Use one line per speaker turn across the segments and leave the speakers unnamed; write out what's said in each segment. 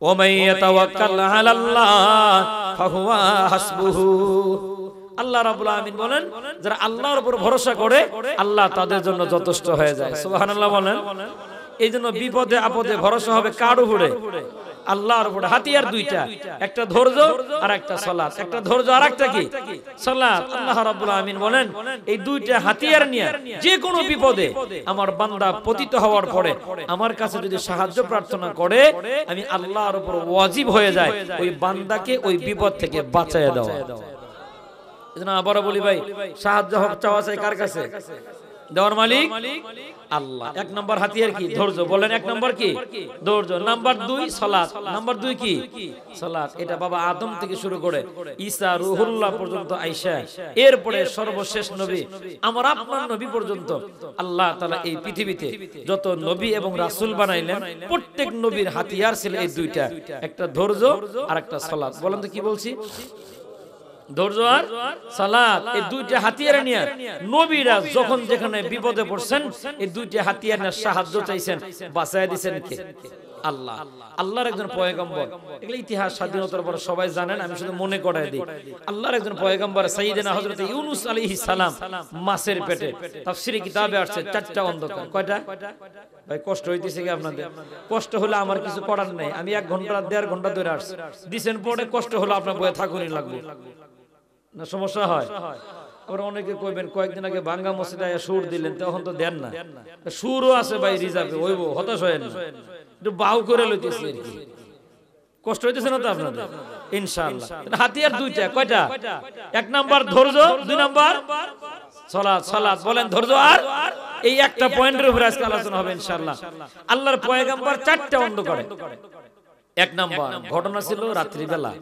ওয়া মান ইয়াতাওয়াক্কাল আলাল্লাহ ফাহুয়া হাসবুহু। আল্লাহ রাব্বুল আলামিন বলেন যারা আল্লাহর উপর ভরসা করে আল্লাহ তাদের জন্য যথেষ্ট হয়ে যায়। সুবহানাল্লাহ বলেন। এই জন্য বিপদে আপদে ভরসা হবে কার উপরে? আল্লাহর উপরে। হাতিয়ার দুইটা, একটা ধৈর্য আর একটা সালাত। একটা ধৈর্য আর একটা কি? সালাত। আল্লাহ রাব্বুল আলামিন বলেন এই দুইটা হাতিয়ার নিয়ে যে কোনো বিপদে আমার বান্দা পতিত হওয়ার পরে আমার কাছে যদি সাহায্য প্রার্থনা করে আমি আল্লাহর উপর ওয়াজিব হয়ে যায় ওই বান্দাকে ওই বিপদ থেকে বাঁচায় দেওয়া। এজন্য আবারও বলি ভাই, সাহায্য চাওয়া চাই কার কাছে? দেওয়ার মালিক আল্লাহ। এক নম্বর হাতিয়ার কি? ধৈর্য। বলেন এক নম্বর কি? ধৈর্য। নাম্বার 2 সালাত। নাম্বার 2 কি? সালাত। এটা বাবা আদম থেকে শুরু করে ঈসা রুহুল্লাহ পর্যন্ত আয়েশা, এরপরে সর্বশেষ নবী আমার আপনার নবী পর্যন্ত আল্লাহ তাআলা এই পৃথিবীতে যত নবী এবং রাসূল বানাইলেন প্রত্যেক নবীর হাতিয়ার ছিল এই দুইটা, একটা ধৈর্য আর একটা সালাত। বলেন তো কি বলছি? ধৈর্য আর সালাত। এই দুইটা হাতিয়ার নিয়ে নবীরা যখন যেখানে বিপদে পড়ছেন এই দুইটা হাতিয়ার নিয়ে সাহায্য চাইছেন, বাঁচায় দিয়েছেন কে? আল্লাহ। আল্লাহর একজন পয়গম্বর, এগুলো ইতিহাস স্বাধীনতার পর সবাই জানেন, আমি শুধু মনে করাই দিই। আল্লাহর একজন পয়গম্বর সাইয়েদনা হযরত ইউনূস আলাইহিস সালাম মাছের পেটে, তাফসীরে কিতাবে আসছে 4টা অন্ধকার। কয়টা ভাই? কষ্ট হইতেছে কি আপনাদের? কষ্ট হলে আমার কিছু করার নাই, আমি 1 ঘন্টা 1.5 ঘন্টা ধরে আসছি দিছেন পড়ে, কষ্ট হলো আপনার বয়ে থাকুনই লাগবে না, সমস্যা হয়। আবার অনেকে কইবেন কয়েকদিন আগে ভাঙ্গা মসজিদে সুর দিলেন, তখন তো দেন না। সুরও আছে ভাই রিজার্ভে, হইব, হতাশ হয়েন না, একটু বাউ করে লইতেছি আর কি। কষ্ট হইতেছে না তো আপনাদের? ইনশাআল্লাহ। হাতিয়ার দুইটা। কয়টা? 1 নাম্বার ধৈর্য, 2 নাম্বার সালাত। সালাত। বলেন ধৈর্য আর এই একটা পয়েন্টের উপরে আজকে আলোচনা হবে ইনশাআল্লাহ। আল্লাহর পয়গম্বর 4টা অন্ধকারে। 1 নাম্বার ঘটনা ছিল রাত্রি বেলা,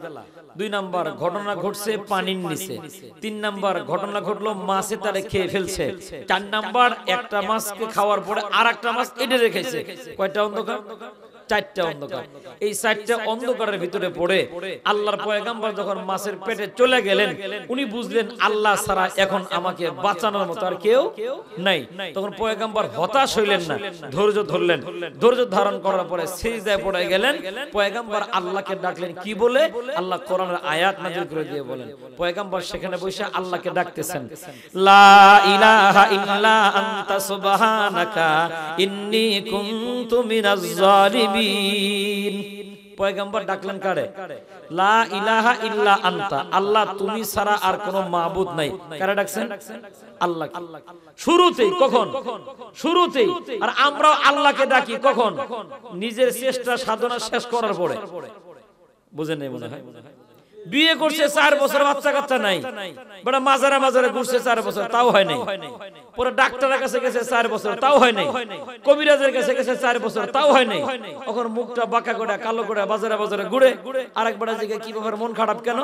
2 নাম্বার ঘটনা ঘটছে পানির নিচে, 3 নাম্বার ঘটনা ঘটলো মাছে তারে খেয়ে ফেলছে, 4 নাম্বার একটা মাছকে খাওয়ার পরে আরেকটা মাছ এটে রেখেছে। কয়টা অন্ধকার? 4টা অন্ধকার। এই 4টা অন্ধকারের ভিতরে পড়ে আল্লাহর পয়গম্বর যখন মাছের পেটে চলে গেলেন উনি বুঝলেন আল্লাহ ছাড়া এখন আমাকে বাঁচানোর মতো আর কেউ নাই। তখন পয়গম্বর হতাশ হইলেন না, ধৈর্য ধরলেন। ধৈর্য ধারণ করার পরে সিজদায় পড়ে গেলেন। পয়গম্বর আল্লাহকে ডাকলেন কি বলে? আল্লাহ কোরআনের আয়াত নাযিল করে দিয়ে বলেন। পয়গম্বর সেখানে বসে আল্লাহকে ডাকতেছেন, লা ইলাহা ইল্লা আনতা সুবহানাকা ইন্নী কুনতু মিনাজ জালিমিন। পয়গম্বর ডাকলেন কারে? লা ইলাহা ইল্লা আনতা, আল্লাহ তুমি ছাড়া আর কোনো মাবুদ নাই। কারে ডাকছেন? আল্লাহ। শুরুতেই। কখন? শুরুতেই। আর আমরাও আল্লাহকে ডাকি কখন? নিজের চেষ্টা সাধনা শেষ করার পরে। বুঝেন নাই মনে হয়? বিয়ে করছে 4 বছর, বাচ্চা কাচ্চা নাই, বড় মাজারে মাজারে ঘুরছে 4 বছর, তাও হয় নাই। পরে ডাক্তারের কাছে গেছে 4 বছর, তাও হয় নাই। কবিরাজের কাছে গেছে 4 বছর, তাও হয় নাই। এখন মুখটা বাঁকা করে কালো করে বাজারে বাজারে ঘুরে। আরেকবার জিজ্ঞে কি ব্যাপার, মন খারাপ কেন?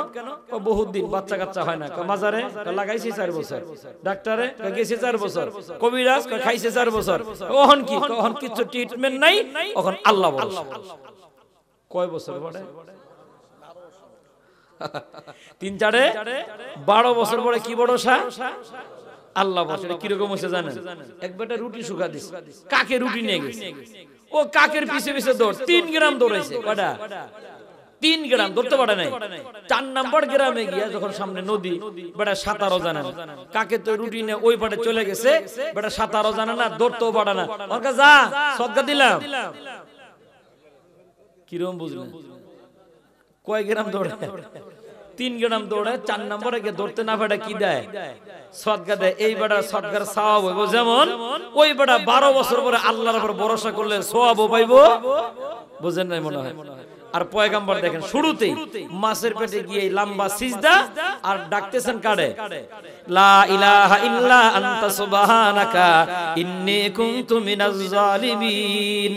ও বহুত দিন বাচ্চা কাচ্চা হয় না। মাজারে লাগাইছি 4 বছর, ডাক্তারে গেছে 4 বছর, কবিরাজ খাইছে 4 বছর, ওহন কি? ওহন কিছু ট্রিটমেন্ট নাই। এখন আল্লাহ বলে কয় বছর পরে? 3-4 12 বছর পরে কি ভরসা? আল্লাহ বলে। কিরকম হয়েছে জানেন? একবারটা রুটি শুকা দিস, কাকে রুটি নিয়ে গেছে, ও কাকের পিছে পিছে দৌড়, 3 গ্রাম দৌড়াইছে। কয়টা? 3 গ্রাম ধরতে পারে নাই। 4 নাম্বার গ্রামে গিয়া যখন সামনে নদী, বেটা সাঁতারও জানে না, কাকে তো রুটি নিয়ে ওই পারে চলে গেছে, বেটা সাঁতারও জানে না, দৌড়তেও পারে না। ওকে যা সদকা দিলাম। কিরকম বুঝলেন? কয় গ্রাম দৌড়ে? 3 গ্রাম দৌড়ে। 4 নম্বরে গিয়ে ধরতে না পারে কি দেয়? সদকা দেয়। এই বেটা সদকার সওয়াব হইব যেমন, ওই বেটা 12 বছর পরে আল্লাহর উপর ভরসা করলে সওয়াবও পাইবো। বুঝেন নাই মনে হয়? আর পয়গম্বর দেখেন শুরুতেই মাছের পেটে গিয়ে লম্বা সিজদা আর ডাকতেছেন কারে? লা ইলাহা ইল্লা আনতা সুবহানাকা ইন্নী কুনতু মিনাজ জালিমিন।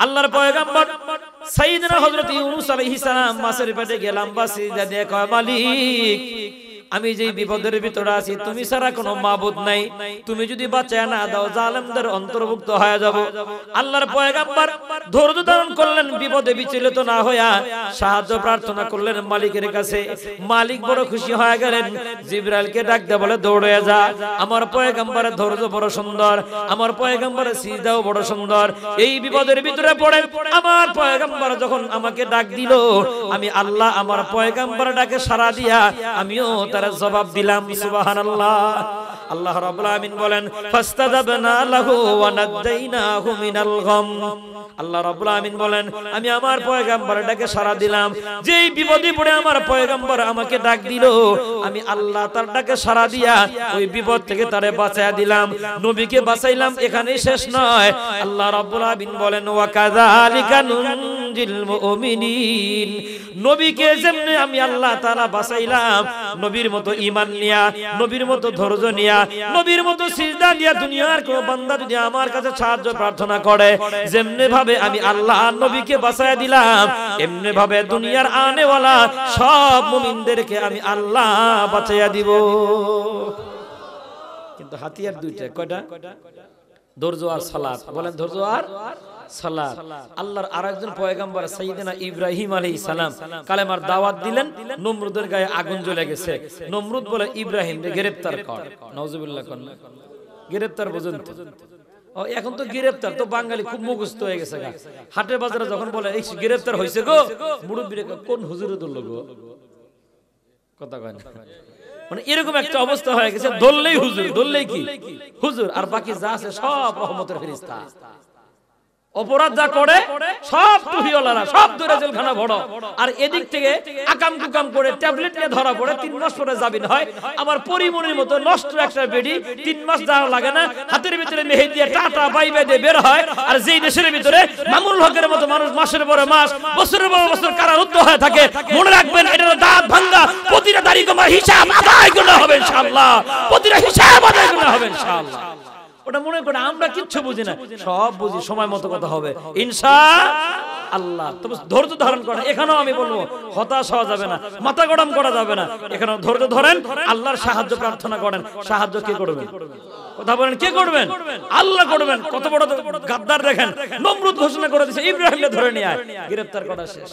আল্লাহর পয়গম্বর সাইয়েদনা হযরত ইউনূস আলাইহিস সালাম মাছের পেটে গিয়ে লম্বা সিজদা দিয়ে কয়, মালিক আমি যেই বিপদের ভিতরে আছি তুমি ছাড়া কোনো মাবুদ নাই, তুমি যদি বাঁচায় না দাও জালেমদের অন্তর্ভুক্ত হয়ে যাব। আল্লাহর পয়গম্বর ধৈর্য ধারণ করলেন, বিপদে বিচলিত না হইয়া সাহায্য প্রার্থনা করলেন মালিকের কাছে। মালিক বড় খুশি হয়ে গেলেন, জিবরাইলকে ডাক দিয়ে বলে দৌড়ে যা। আমার পয়গম্বরের ধৈর্য বড় সুন্দর, আমার পয়গম্বরের সিজদাও বড় সুন্দর। এই বিপদের ভিতরে পড়ে আমার পয়গম্বর যখন আমাকে ডাক দিল, আমি আল্লাহ আমার পয়গম্বরের ডাকে সাড়া দিয়া আমিও তার জবাব দিলাম। সুবহানাল্লাহ। আল্লাহ রাব্বুল আমিন বলেন ফাস্তাজাবনা লাহু ওয়া নাদাইনাহু মিনাল গাম। আল্লাহ রাব্বুল আমিন বলেন আমি আমার পয়গম্বরের ডাকে সাড়া দিলাম। যেই বিপদে পড়ে আমার পয়গম্বর আমাকে ডাক দিল, আমি আল্লাহ তার ডাকে সাড়া দিয়া ওই বিপদ থেকে তারে বাঁচায়া দিলাম, নবীকে বাঁচাইলাম। এখানেই শেষ নয়, আল্লাহ রাব্বুল আমিন বলেন ওয়া কাযালিকা নুনজিল মুমিনিন। নবীকে যেমনি আমি আল্লাহ তাআলা বাঁচাইলাম, নবীর মতো ঈমান নিয়া, নবীর মতো ধৈর্য নিয়া, নবীর মতো সিজদা দিয়া দুনিয়ার কোন বান্দা যদি আমার কাছে সাহায্য প্রার্থনা করে, যেমনি ভাবে আমি আল্লাহ নবীকে বাঁচায়া দিলাম, এমনি ভাবে দুনিয়ার আনেওয়ালা সব মুমিনদেরকে আমি আল্লাহ বাঁচাইয়া দিব। কিন্তু হাতিয়ার দুইটা, কয়টা? ধৈর্য আর সালাত। বলেন ধৈর্য আর সালাত। আল্লাহর আরেকজন পয়গম্বর সাইয়েদনা ইব্রাহিম আলাইহিস সালাম কালেমার দাওয়াত দিলেন, নমরুদের গায়ে আগুন জ্বলে গেছে। নমরুদ বলে ইব্রাহিম রে গ্রেফতার কর। নাউজুবিল্লাহ কোন গ্রেফতার পর্যন্ত। ও এখন তো গ্রেফতার তো বাঙালি খুব মুখস্থ হয়ে গেছে। হাটে বাজারে যখন বলে এই গ্রেফতার হইছে গো, মুরব্বিরা কোন হুজুরে ধরলো গো, কথা কয় না। মানে এরকম একটা অবস্থা হয়ে গেছে, ধরলেই হুজুর, ধরলেই কি হুজুর, আর বাকি যা আছে সব রহমতের ফেরেশতা। অপরাধ যা করে সব টুহিওয়ালারা সব ধরে জেলখানা ভরো, আর এদিক থেকে আকাম কুকাম করে ট্যাবলেট নিয়ে ধরা পড়ে 3 মাস পরে জামিন হয়। আবার পরিমনির মতো নষ্ট একটা বেডি 3 মাস যাওয়া লাগে না, হাতের ভিতরে মেহেদি দিয়ে টাটা বাইবে দিয়ে বের হয়। আর যেই দেশের ভিতরে মামুল হকের মতো মানুষ মাসের পরে মাস, বছরের পর বছর কারারুদ্ধ হয়ে থাকে, মনে রাখবেন এটার দাঁত ভাঙা, প্রতিটা তারিখ আমার হিসাব আদায় করতে হবে ইনশাআল্লাহ, প্রতিটা হিসাব আদায় করতে হবে ইনশাআল্লাহ। ওটা মনে করে আমরা কিচ্ছু বুঝি না, সব বুঝি, সময় মতো কথা হবে ইনশাআল্লাহ। তবে ধৈর্য ধারণ করেন। এখানেও আমি বলবো হতাশ হওয়া যাবে না, মাথা গরম করা যাবে না। এখানেও ধৈর্য ধরেন, আল্লাহর সাহায্য প্রার্থনা করেন। সাহায্য কে করবেন? কথা বলেন, কে করবেন? আল্লাহ করবেন। কত বড় গাদ্দার দেখেন, নমরুদ ঘোষণা করে দিয়েছে ইব্রাহিমকে ধরে নিয়ে আয়, গ্রেফতার করা শেষ।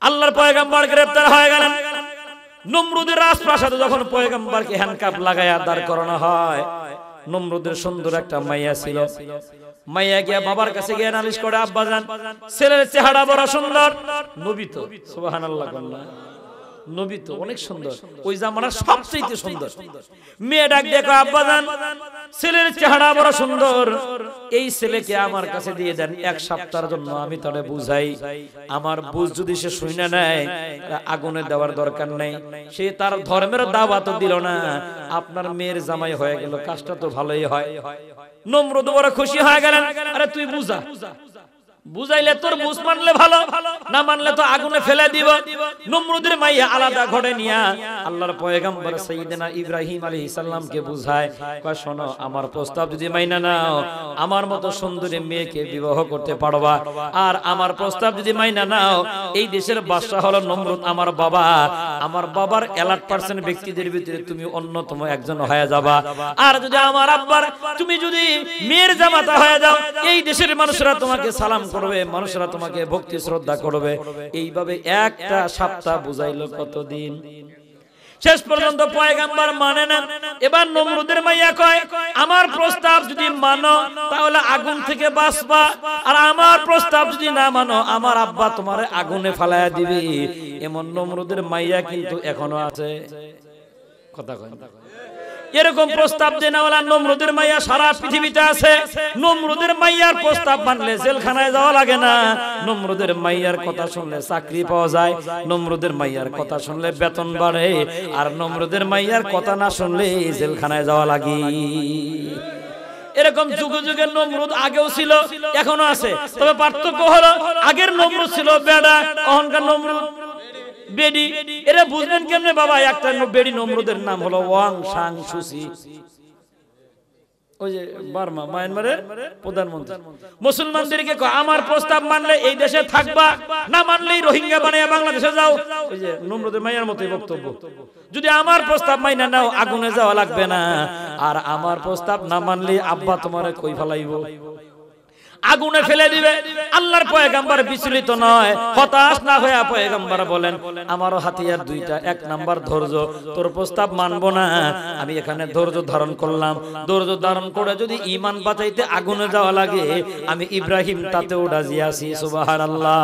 আল্লাহর পয়গম্বর গ্রেফতার হয়ে গেলেন। নমরুদের রাজপ্রাসাদে যখন পয়গম্বরকে হ্যান্ডকাপ লাগায়া দাঁড় করানো হয়, নমরুদের সুন্দর একটা মাইয়া ছিল। মাইয়া গিয়া বাবার কাছে গিয়ে নালিশ করে, আব্বাজান ছেলের চেহারা বড় সুন্দর। নবী তো, সুবহানাল্লাহ, নবী তো অনেক সুন্দর, ওই জামানার সবচেয়ে সুন্দর। মেয়ে ডাক দেখো, আব্বাজান ছেলের চেহারা বড় সুন্দর, এই ছেলেকে আমার কাছে দিয়ে দেন 1 সপ্তাহের জন্য, আমি তারে বুঝাই। আমার বুঝ যদি সে শুনে নেয়, আগুনে দেওয়ার দরকার নেই। সে তার ধর্মের দাওয়াত দিল না, আপনার মেয়ের জামাই হয়ে গেল, কাজটা তো ভালোই হয়। নমরুদ বড় খুশি হয়ে গেলেন। আরে তুই বুঝা, বুঝাইলে তোর বুঝ মানলে ভালো, না মানলে তো আগুনে ফেলে দিব। নমরুদের মাইয়া আলাদা ঘরে নিয়া আল্লাহর পয়গম্বর সাইয়েদনা ইব্রাহিম আলাইহিস সালামকে বুঝায়, কয় শোনো, আমার প্রস্তাব যদি মাইনা নাও, আমার মতো সুন্দরী মেয়েকে বিবাহ করতে পারবা। আর আমার প্রস্তাব যদি মাইনা নাও, এই দেশের বাদশা হলো নমরুদ আমার বাবা, আমার বাবার 1% ব্যক্তিদের ভিতরে তুমি অন্যতম একজন হয়ে যাবা। আর যদি আমার আব্বার তুমি যদি মেয়ের জামাতা হয়ে যাও, এই দেশের মানুষরা তোমাকে সালাম করবে, মানুষরা তোমাকে ভক্তি শ্রদ্ধা করবে। এইভাবে 1 সপ্তাহ বুঝাইলো। কতদিন? শেষ পর্যন্ত পয়গম্বর মানে না। এবার নমরুদের মাইয়া কয়, আমার প্রস্তাব যদি মানো তাহলে আগুন থেকে বাঁচবা, আর আমার প্রস্তাব যদি না মানো, আমার আব্বা তোমারে আগুনে ফেলায়া দিবে। এমন নমরুদের মাইয়া কিন্তু এখনো আছে। কথা কয়, এরকম প্রস্তাব দেনাওয়ালা নমরুদের মাইয়া সারা পৃথিবীতে আছে। নমরুদের মাইয়ার প্রস্তাব মানলে জেলখানায় যাওয়া লাগে না, নমরুদের মাইয়ার কথা শুনলে চাকরি পাওয়া যায়, নমরুদের মাইয়ার কথা শুনলে বেতন বাড়ে, আর নমরুদের মাইয়ার কথা না শুনলে জেলখানায় যাওয়া লাগে। এরকম যুগে যুগে নমরুদ আগেও ছিল, এখনো আছে। তবে পার্থক্য হলো, আগের নমরুদ ছিল বেড়া, অহংকার নমরুদ বেডি। এরা বুঝলেন কেমনে বাবা? একটা বেডি নমরুদের নাম হলো ওয়াং সাং সুসি। ওই যে বার্মা মায়ানমারের প্রধানমন্ত্রী মুসলমানদেরকে কয় আমার প্রস্তাব মানলে এই দেশে থাকবা, না মানলেই রোহিঙ্গা বানিয়ে বাংলাদেশে যাও। ওই যে নমরুদের মাইয়ার মতোই বক্তব্য, যদি আমার প্রস্তাব মাইনা নাও আগুনে যাওয়া লাগবে না, আর আমার প্রস্তাব না মানলে আব্বা তোমারে কই ফেলাইব, আগুনে ফেলে দিবে। আল্লাহর পয়গম্বর বিচলিত নয়, হতাশ না হয়ে পয়গম্বর বলেন আমারও হাতিয়ার দুইটা, এক নাম্বার ধৈর্য, তোর প্রস্তাব মানবো না, আমি এখানে ধৈর্য ধারণ করলাম, ধৈর্য ধারণ করে যদি ঈমান বাঁচাইতে আগুনে যাওয়া লাগে আমি ইব্রাহিম তাতেও রাজি আছি। সুবহানাল্লাহ।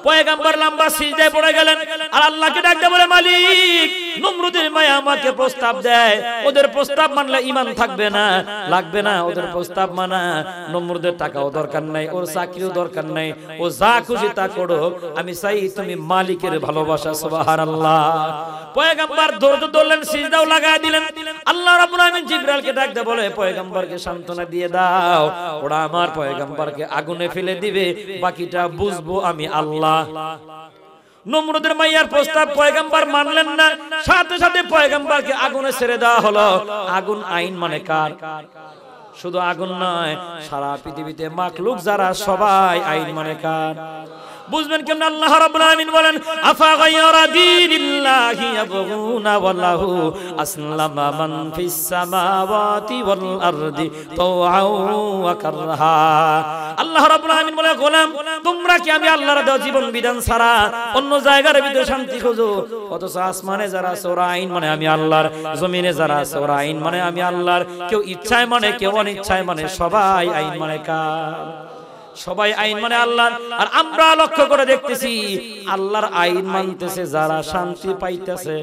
পয়গম্বর লম্বা সিজদায় পড়ে গেলেন আর আল্লাহকে ডাকতে বলে মালিক নমরুদের মায়া আমাকে প্রস্তাব দেয়, ওদের প্রস্তাব মানলে ঈমান থাকবে না, লাগবে না ওদের প্রস্তাব মানা, নমরুদের টাকাও দরকার নাই, ওর চাকরিও দরকার নাই, ও যা খুশি তা করো, আমি চাই তুমি মালিকের ভালোবাসা। সুবহানাল্লাহ। পয়গম্বর ধৈর্য ধরলেন, সিজদাও লাগায় দিলেন। আল্লাহ রাব্বুল আমিন জিবরাইলকে ডাকতে বলে পয়গম্বরকে সান্ত্বনা দিয়ে দাও, ওরা আমার পয়গম্বরকে আগুনে ফেলে দিবে, বাকিটা বুঝবো আমি আল্লাহ। নমরুদের মাইয়ার প্রস্তাব পয়গম্বর মানলেন না, সাথে সাথে পয়গম্বরকে আগুনে ছেড়ে দেওয়া হলো। আগুন আইন মানে কার? শুধু আগুন নয়, সারা পৃথিবীতে মাখলুক যারা সবাই আইন মানে কার? বুঝবেন কেমন? আল্লাহ রাব্বুল আমিন বলেন আফা গায়রা দীনিল্লাহি ইয়াবগুনা ওয়ালাহু আসলামা মান ফিস সামাওয়াতি ওয়াল আরদি তাওআউ ওয়া কারহা। আল্লাহ রাব্বুল আমিন বলে গোলাম তোমরা কি আমি আল্লাহর দেওয়া জীবন বিধান ছাড়া অন্য জায়গার ভিতরে শান্তি খোঁজো? অথচ আসমানে যারা আছে ওরা আইন মানে আমি আল্লাহর, জমিনে যারা আছে ওরা আইন মানে আমি আল্লাহর, কেউ ইচ্ছায় মানে কেউ অনিচ্ছায় মানে, সবাই আইন মানে কার? সবাই আইন মানে আল্লাহর। আর আমরা লক্ষ্য করে দেখতেছি আল্লাহর আইন মানতেছে যারা শান্তি পাইতেছে,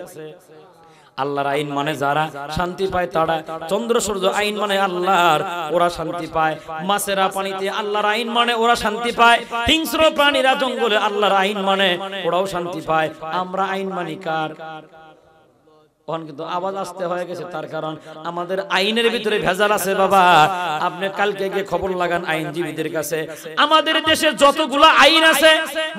আল্লাহর আইন মানে যারা শান্তি পায় তারা। চন্দ্র সূর্য আইন মানে আল্লাহর, ওরা শান্তি পায়। মাছেরা পানিতে আল্লাহর আইন মানে ওরা শান্তি পায়। হিংস্র প্রাণীরা জঙ্গলে আল্লাহর আইন মানে ওরাও শান্তি পায়। আমরা আইন মানি কার? কিন্তু আওয়াজ আসতে হয়ে গেছে, তার কারণ আমাদের আইনের ভিতরে ভেজাল আছে। বাবা আপনি কালকে গিয়ে খবর লাগান আইনজীবীদের কাছে, আমাদের দেশে যতগুলো আইন আছে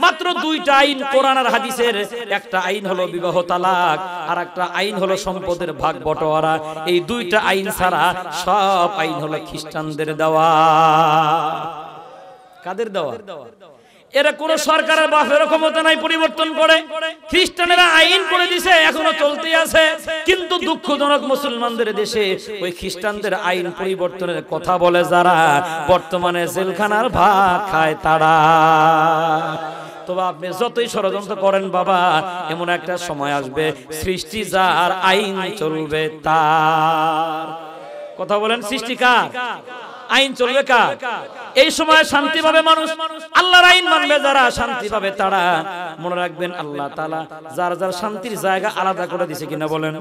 মাত্র দুইটা আইন কোরআন আর হাদিসের। একটা আইন হলো বিবাহ তালাক, আর একটা আইন হলো সম্পদের ভাগ বটোয়ারা। এই দুইটা আইন ছাড়া সব আইন হলো খ্রিস্টানদের দেওয়া। কাদের দেওয়া? এরা কোন সরকারের বাপের ক্ষমতা নাই পরিবর্তন করে। খ্রিস্টানেরা আইন করে দিছে, এখনো চলতে আছে। কিন্তু দুঃখজনক মুসলমানদের দেশে ওই খ্রিস্টানদের আইন পরিবর্তনের কথা বলে যারা, বর্তমানে জেলখানার ভাগ খায় তারা। তবে আপনি যতই ষড়যন্ত্র করেন বাবা, এমন একটা সময় আসবে সৃষ্টি যার আইন চলবে তার। কথা বলেন, সৃষ্টি কার? আইন চলবে কার? এই সময় শান্তি পাবে মানুষ, আল্লাহর আইন মানবে যারা, শান্তি পাবে তারা। মনে রাখবেন আল্লাহ তাআলা যার যার শান্তির জায়গা আলাদা করে দিয়েছে কিনা বলেন।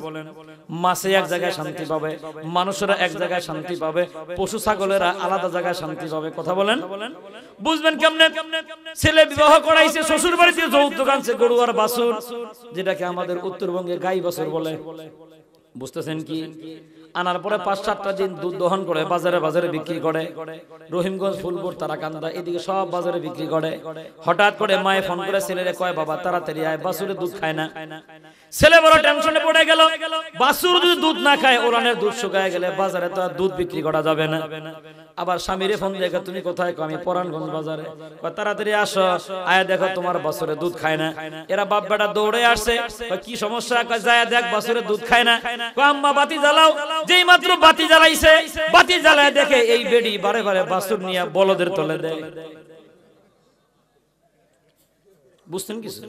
মাছে এক জায়গায় শান্তি পাবে, মানুষেরা এক জায়গায় শান্তি পাবে, পশু ছাগলেরা আলাদা জায়গায় শান্তি পাবে। কথা বলেন। বুঝবেন কেমনে? ছেলে বিবাহ করাইছে, শ্বশুর বাড়িতে যৌতুক আনছে গরু আর বাছুর, যেটাকে আমাদের উত্তরবঙ্গে গাই বাছুর বলে। বুঝতেছেন কি? আনার পরে ৫-৭টা দিন দুধ দহন করে বাজারে বাজারে বিক্রি করে। রহিমগঞ্জ, ফুলপুর, তারাকান্দা এদিকে সব বাজারে বিক্রি করে। হঠাৎ করে মায়ে ফোন করে ছেলেরে কয় বাবা তাড়াতাড়ি আয়, বাছুরে দুধ খায় না। ছেলে বড় টেনশনে পড়ে গেল, বাছুর যদি দুধ না খায় ওরানের দুধ শুকায় গেলে বাজারে তো আর দুধ বিক্রি করা যাবে না। আবার স্বামীরে ফোন দেখে তুমি কোথায়? আমি পরানগঞ্জ বাজারে। তাড়াতাড়ি আসো, আয় দেখো তোমার বাছুরে দুধ খায় না। এরা বাপ বেটা দৌড়ে আসছে, কি সমস্যা? যায় দেখ বাছুরে দুধ খায় না। আম্মা বাতি জ্বালাও। যেই মাত্র বাতি জ্বালাইছে, বাতি জ্বালায় দেখে এই বেডি বারে বারে বাছুর নিয়ে বলদের তলে দেয়। বুঝছেন কিছু?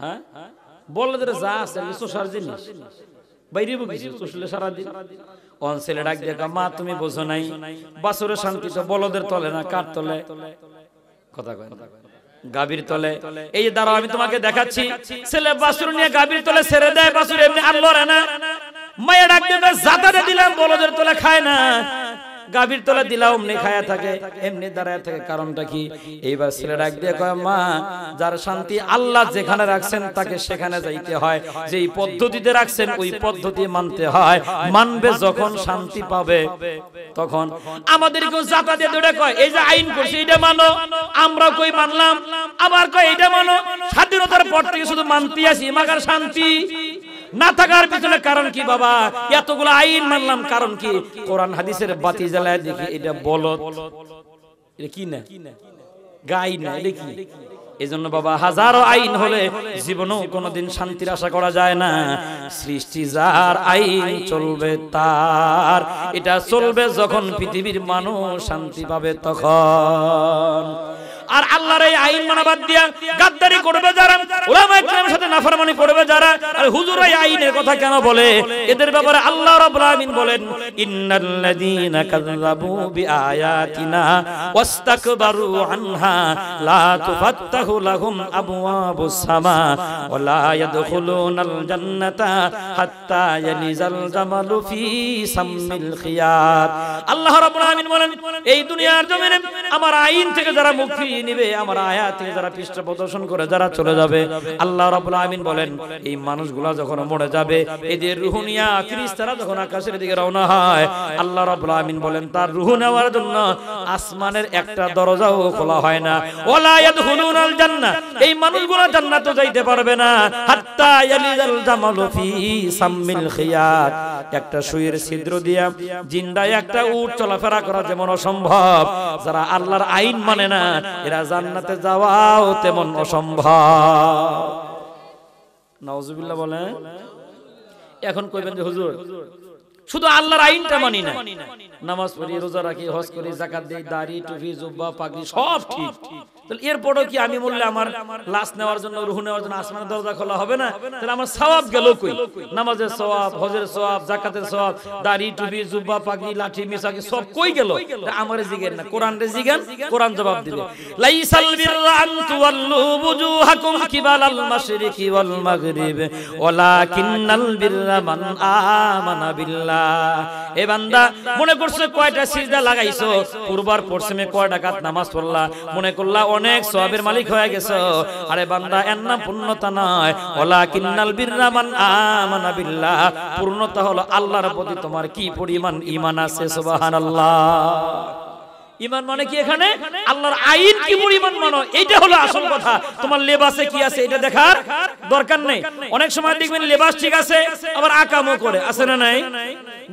হ্যাঁ, বলদের যা আছে সোসার জিনিস বাইরে বুঝলে সারাদিন। অন ছেলে ডাক দেখা, মা তুমি বোঝো নাই, বাছুরের শান্তি তো বলদের তলে না, কার তলে? কথা কয় গাভীর তলে। এই যে দাঁড়াও আমি তোমাকে দেখাচ্ছি। ছেলে বাছুর নিয়ে গাভীর তলে ছেড়ে দেয়, বাছুর এমনি আর লড়ে না। মায়ের ডাক দেবে, জাতারে দিলাম বলদের তলে খায় না, গাভীর তলে দিলাম এমনি খায়া থাকে, এমনি দাঁড়ায় থাকে। কারণটা কি? এইবার ছেলে ডাক দিয়ে কয়, মা যার শান্তি আল্লাহ যেখানে রাখছেন তাকে সেখানে যাইতে হয়, যেই পদ্ধতিতে রাখছেন ওই পদ্ধতি মানতে হয়। মানবে যখন শান্তি পাবে তখন। আমাদেরকেও জাতা দিয়ে দৌড়ে কয় এই যে আইন করছে এটা মানো, আমরা কই মানলাম, আবার কয় এটা মানো। স্বাধীনতার পর থেকে শুধু মানতে আসি, মাগার শান্তি না থাকার পিছনে কারণ কি বাবা? এতগুলো আইন মানলাম, কারণ কি? কোরআন হাদিসের বাতি জ্বালায় দেখি এটা বলদ, এটা কি না গাই না, এটা কি? এজন্য বাবা হাজারো আইন হলে জীবনেও কোনোদিন শান্তির আশা করা যায় না। সৃষ্টি যার আইন চলবে তার, এটা চলবে যখন পৃথিবীর মানুষ শান্তি পাবে তখন। আর আল্লাহর এই আইন মানা বাদ দিয়া গাদ্দারি করবে যারা, উলামায়ে কেরামের সাথে নাফরমানি করবে যারা, আর হুজুর এই আইনের কথা কেন বলে? এদের ব্যাপারে আল্লাহ রাব্বুল আলামিন বলেন, ইন্নাল্লাযীনা কাযযাবু বিআয়াতিনা ওয়াস্তাকবারু আনহা লা তুফাত্তাহু লাহুম আবওয়াবুস সামা ওয়া লা ইয়াদখুলুনাল জান্নাতা হাত্তা ইয়ালিজাল জামালু ফি সাম্মিল খিয়াত। আল্লাহ রাব্বুল আলামিন বলেন, এই দুনিয়ার জমিনে আমার আইন থেকে যারা মুখ ফিরিয়ে নিবে, আমার আয়াত থেকে যারা পৃষ্ঠ প্রদর্শন করে যারা চলে যাবে, আল্লাহ রাব্বুল আলামিন বলেন এই মানুষগুলা যখন মরে যাবে, এদের রূহ নিয়া ফেরেশতারা যখন আকাশের দিকে রওনা হয়, আল্লাহ রাব্বুল আলামিন বলেন তার রূহ নেওয়ার জন্য আসমানের একটা দরজাও খোলা হয় না। ওয়ালা ইয়াদখুলুনাল জান্নাহ, এই মানুষগুলা জান্নাতে যাইতে পারবে না হাত্তা ইয়ালিজাল জামালু ফি সাম্মিল খিয়াত। একটা সুইয়ের ছিদ্র দিয়া জিন্দা একটা উট চলাফেরা করা যেমন অসম্ভব, যারা আল্লাহর আইন মানে না এরা জান্নাতে যাওয়াও তেমন অসম্ভব। নাউজুবিল্লাহ বলেন। এখন কইবেন যে হুজুর শুধু আল্লাহর আইনটা মানি না, নামাজ পড়ি, রোজা রাখি, হজ করি, যাকাত দেই, দাড়ি টুপি জুব্বা পাগড়ি সব ঠিক, তাহলে এরপরও কি আমি বললে আমার লাশ নেওয়ার জন্য রূহ নেওয়ার জন্য আসমানের দরজা খোলা হবে না? তাহলে আমার সওয়াব গেল কই? নামাজের সওয়াব, হজের সওয়াব, যাকাতের সওয়াব, দাড়ি টুপি জুব্বা পাগড়ি লাঠি মিসাকি সব কই গেল? আমারে জিগেন না, কোরআনরে জিগান, কোরআন জবাব দিবে। লাইসাল বিররা আন তুওয়াল্লু বুজুহাকুম কিবালাল মাশরিকি ওয়াল মাগরিব ওয়ালাকিন্নাল বিররা মান আমানা বিল্লাহ। এ বান্দা মনে করছো কয়টা সিজদা লাগাইছো, পূর্বার পশ্চিমে কয় রাকাত নামাজ পড়লা, মনে করলা অনেক সওয়াবের মালিক হয়ে গেছো। আরে বান্দা এর নাম পূর্ণতা নয়। ওয়ালাকিন্নাল বিররা মান আমানা বিল্লাহ, পূর্ণতা হলো আল্লাহর প্রতি তোমার কি পরিমাণ ঈমান আছে। সুবহানাল্লাহ। ঈমান মানে কি? এখানে আল্লাহর আইন কি পরিমাণ মানো, এইটা হলো আসল কথা। তোমার লেবাসে কি আছে এটা দেখার দরকার নেই। অনেক সময় দেখবেন লেবাস ঠিক আছে, আবার আকামও করে, আছে না নাই?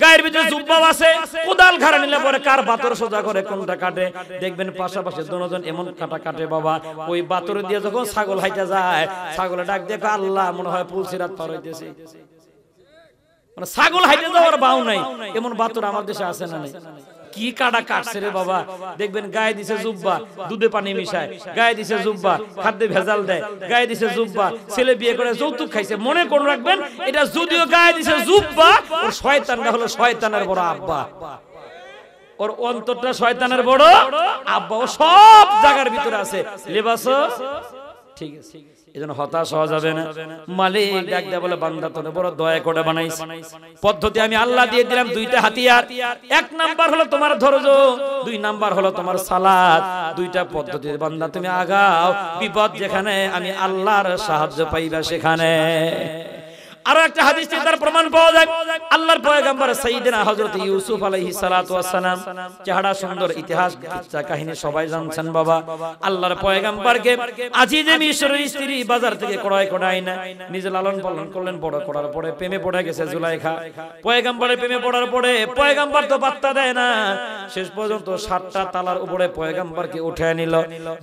গায়ের ভিতরে জুব্বাও আছে, কোদাল ঘাড়ে নিলে পরে কার বাতর সোজা করে কোনটা কাটে, দেখবেন পাশাপাশি দুজন এমন কাটা কাটে বাবা, ওই বাতর দিয়ে যখন ছাগল হাইটা যায়, ছাগলে ডাক দেখো আল্লাহ মনে হয় পুলসিরাত পার হইতেছে। মানে ছাগল হাইটে যাওয়ার বাউ নাই, এমন বাতর আমার দেশে আছে না নাই? কি কাটা কাটছে রে বাবা। দেখবেন গায়ে দিছে জুব্বা, দুধে পানি মিশায়, গায়ে দিছে জুব্বা, খাদ্যে ভেজাল দেয়, গায়ে দিছে জুব্বা, ছেলে বিয়ে করে যৌতুক খাইছে। মনে করে রাখবেন এটা যদিও গায়ে দিছে জুব্বা, ওর শয়তানটা হলো শয়তানের বড় আব্বা, ওর অন্তরটা শয়তানের বড় আব্বা। ও সব জায়গার ভিতরে আছে, লেবাসও ঠিক আছে। এজন্য হতাশ হওয়া যাবে না। মালিক ডাক দেয়া বলে বান্দা তোরে বড় দয়া করে বানাইছি, পদ্ধতি আমি আল্লাহ দিয়ে দিলাম দুইটা হাতিয়ার। এক নাম্বার হলো তোমার ধৈর্য, দুই নাম্বার হলো তোমার সালাত। দুইটা পদ্ধতি বান্দা তুমি আগাও, বিপদ যেখানে আমি আল্লাহর সাহায্য পাইবা সেখানে। আরো একটা হাদিস থেকে তার প্রমাণ পাওয়া যায়। আল্লাহর পয়গম্বর সাইয়েদনা হযরত ইউসুফ আলাইহিস সালাতু ওয়াস সালাম, চেহারা সুন্দর, ইতিহাস কিচ্ছা কাহিনী সবাই জানছেন বাবা। আল্লাহর পয়গম্বরকে আজিজে মিশরের স্ত্রী বাজার থেকে ক্রয় করে আইনা নিজে লালন পালন করলেন, বড় করার পরে প্রেমে পড়ে গেছে জুলাইখা। পয়গম্বরের প্রেমে পড়ার পরে পয়গম্বর তো পাত্তা দেয় না, শেষ পর্যন্ত 7টা তালার উপরে পয়গম্বরকে উঠায় নিল।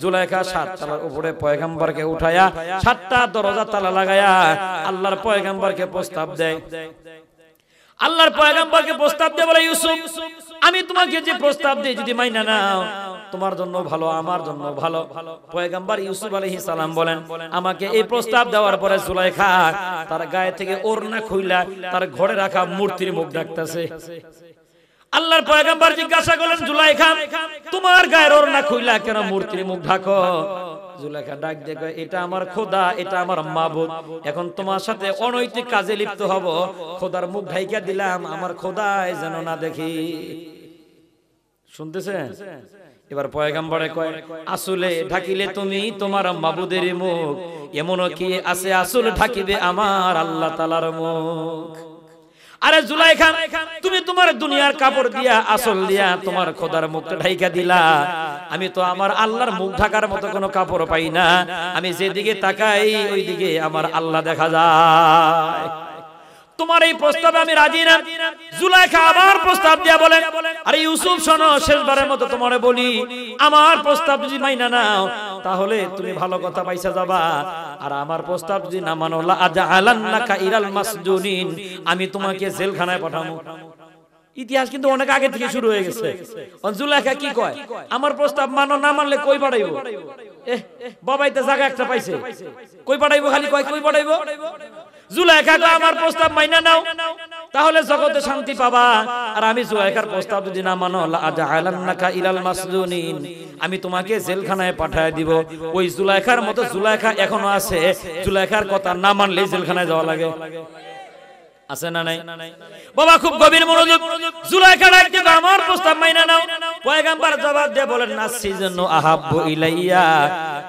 জুলাইখা 7 তালার উপরে পয়গম্বরকে উঠায়া 7টা দরজা তালা লাগায়া আল্লাহর পয়গম্বর প্রস্তাব দেয়। আল্লাহর পয়গম্বরকে প্রস্তাব দেয়, বলে ইউসুফ আমি তোমাকে যে প্রস্তাব দেই যদি মাইনা নাও তোমার জন্য ভালো, আমার জন্য ভালো। পয়গম্বর ইউসুফ আলাইহিস সালাম বলেন আমাকে এই প্রস্তাব দেওয়ার পরে জুলাইখা তার গায়ে থেকে ওড়না খুইলা তার ঘরে রাখা মূর্তির মুখ দেখতেছে। আল্লাহর পয়গম্বর জিজ্ঞাসা করলেন জুলাইখা তোমার গায়ের ওড়না খুইলা কেন মূর্তির মুখ ঢাকো? জুলাইখা ডাক দেখো এটা আমার খোদা, এটা আমার মাবুদ, এখন তোমার সাথে অনৈতিক কাজে লিপ্ত হব, খোদার মুখ ঢাইকা দিলাম, আমার খোদাই যেন না দেখি। শুনতেছেন? এবার পয়গম্বরে কয় আসলে ঢাকিলে তুমি তোমার মাবুদের মুখ, এমনও কি আছে আসলে ঢাকিবে আমার আল্লাহ তাআলার মুখ। আরে জুলাইখা তুমি তোমার দুনিয়ার কাপড় দিয়া আসল দিয়া তোমার খোদার মুখটা ঢাইকা দিলা, আমি তো আমার আল্লাহর মুখ ঢাকার মতো কোনো কাপড় পাই না, আমি যেদিকে তাকাই ওই দিকে আমার আল্লাহ দেখা যায়। তোমার এই প্রস্তাবে আমি রাজি না। জুলাইখা আবার প্রস্তাব দিয়া বলেন, আরে ইউসুফ শোনো, শেষবারের মতো তোমারে বলি, আমার প্রস্তাব যদি মাইনা নাও তাহলে তুমি ভালো কথা পাইছা যাবা, আর আমার প্রস্তাব যদি না মানো লা আজআলান্নাকা ইলাল মাসজুনিন, আমি তোমাকে জেলখানায় পাঠাবো। ইতিহাস কিন্তু অনেক আগে থেকে শুরু হয়ে গেছে। জুলাইখা কি কয়, আমার প্রস্তাব মানো, না মানলে কই পাঠাইবো? বাবাইতে জায়গা একটা পাইছে, কই পাঠাইবো? খালি কয় কই পাঠাইবো? জুলাইখা কয় আমার প্রস্তাব মাইনা নাও, তাহলে জগতে শান্তি পাবা, আর আমি জুলাইখার প্রস্তাব যদি না মানো লা আজআলান্নাকা ইলাল মাসজুনিন, আমি তোমাকে জেলখানায় পাঠিয়ে দিব। ওই জুলাইখার মতো জুলাইখা এখনো আছে, জুলাইখার কথা না মানলে জেলখানায় যাওয়া লাগে, আছে না নাই? বাবা খুব গভীর মনোযোগ। জুলাইখা ডাকতে আমার প্রস্তাব মাইনা নাও। পয়গম্বর জবাব দিয়ে বলেন, নাসি জন্য আহাব্বু ইলাইয়া,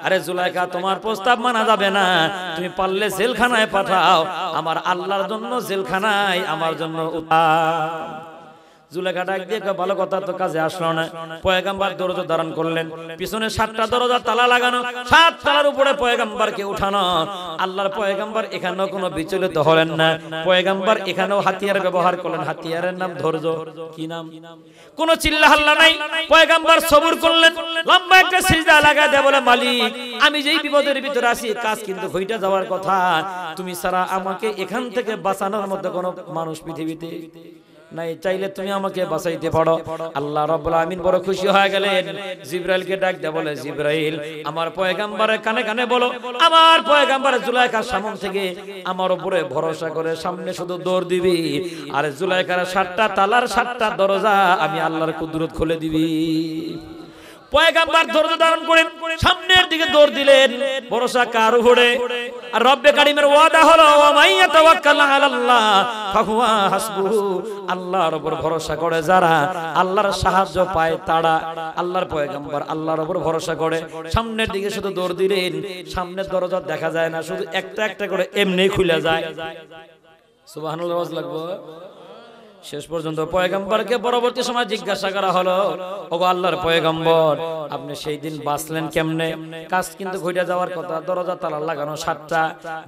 আরে জুলাইখা তোমার প্রস্তাব মানা যাবে না, তুমি পারলে জেলখানায় পাঠাও, আমার আল্লাহর জন্য জেলখানায় আমার জন্য উত্তম। জুলাইখা ডাক দিয়ে ভালো কথা তো কাজে আসলো না। পয়গম্বর দরজা ধারণ করলেন, পিছনে 7টা দরজা তালা লাগানো, 7 তালার উপরে পয়গম্বরকে উঠানো। আল্লাহর পয়গম্বর এখানেও কোনো বিচলিত হলেন না। পয়গম্বর এখানেও হাতিয়ার ব্যবহার করলেন, হাতিয়ারের নাম ধৈর্য। কি নাম? কোনো চিল্লা হাল্লা নাই। পয়গম্বর সবুর করলেন, লম্বা একটা সিজদা লাগায় দিয়ে বলে, মালিক আমি যেই বিপদের ভিতরে আছি, কাজ কিন্তু হইটা যাওয়ার কথা, তুমি ছাড়া আমাকে এখান থেকে বাঁচানোর মতো কোনো মানুষ পৃথিবীতে নাই, চাইলে তুমি আমাকে বাঁচাইতে পারো। আল্লাহ রাব্বুল আমিন বড় খুশি হয়ে গেলেন। জিবরাইলকে ডাক দিয়ে বলে, জিবরাইল আমার পয়গম্বরের কানে কানে বলো, আমার পয়গম্বর জুলাইখার সামনে থেকে আমার উপরে ভরসা করে সামনে শুধু দৌড় দিবি, আর জুলাইখার 7টা তালার 7টা দরজা আমি আল্লাহর কুদরত খুলে দিবি। পয়গম্বর ধৈর্য ধারণ করে সামনের দিকে দৌড় দিলেন। ভরসা কার উপরে? আর রব্বে কারীমের ওয়াদা হলো, ওয়া মাইয়া তাওয়াক্কাল আলাল্লাহ ফাহুয়া হাসবুহু, আল্লাহর উপর ভরসা করে যারা আল্লাহর সাহায্য পায় তারা। আল্লাহর পয়গম্বর আল্লাহর উপর ভরসা করে সামনের দিকে শুধু দৌড় দিলেন। সামনের দরজা দেখা যায় না, শুধু একটা একটা করে এমনি খুলে যায়। সুবহানাল্লাহ লাগবে। শেষ পর্যন্ত পয়গম্বরকে পরবর্তী সময় জিজ্ঞাসা করা হলো, ওগো আল্লাহর পয়গম্বর আপনি সেই দিন বাঁচলেন কেমনে? কাজ কিন্তু ঘটে যাওয়ার কথা, দরজা তালা লাগানো 7টা,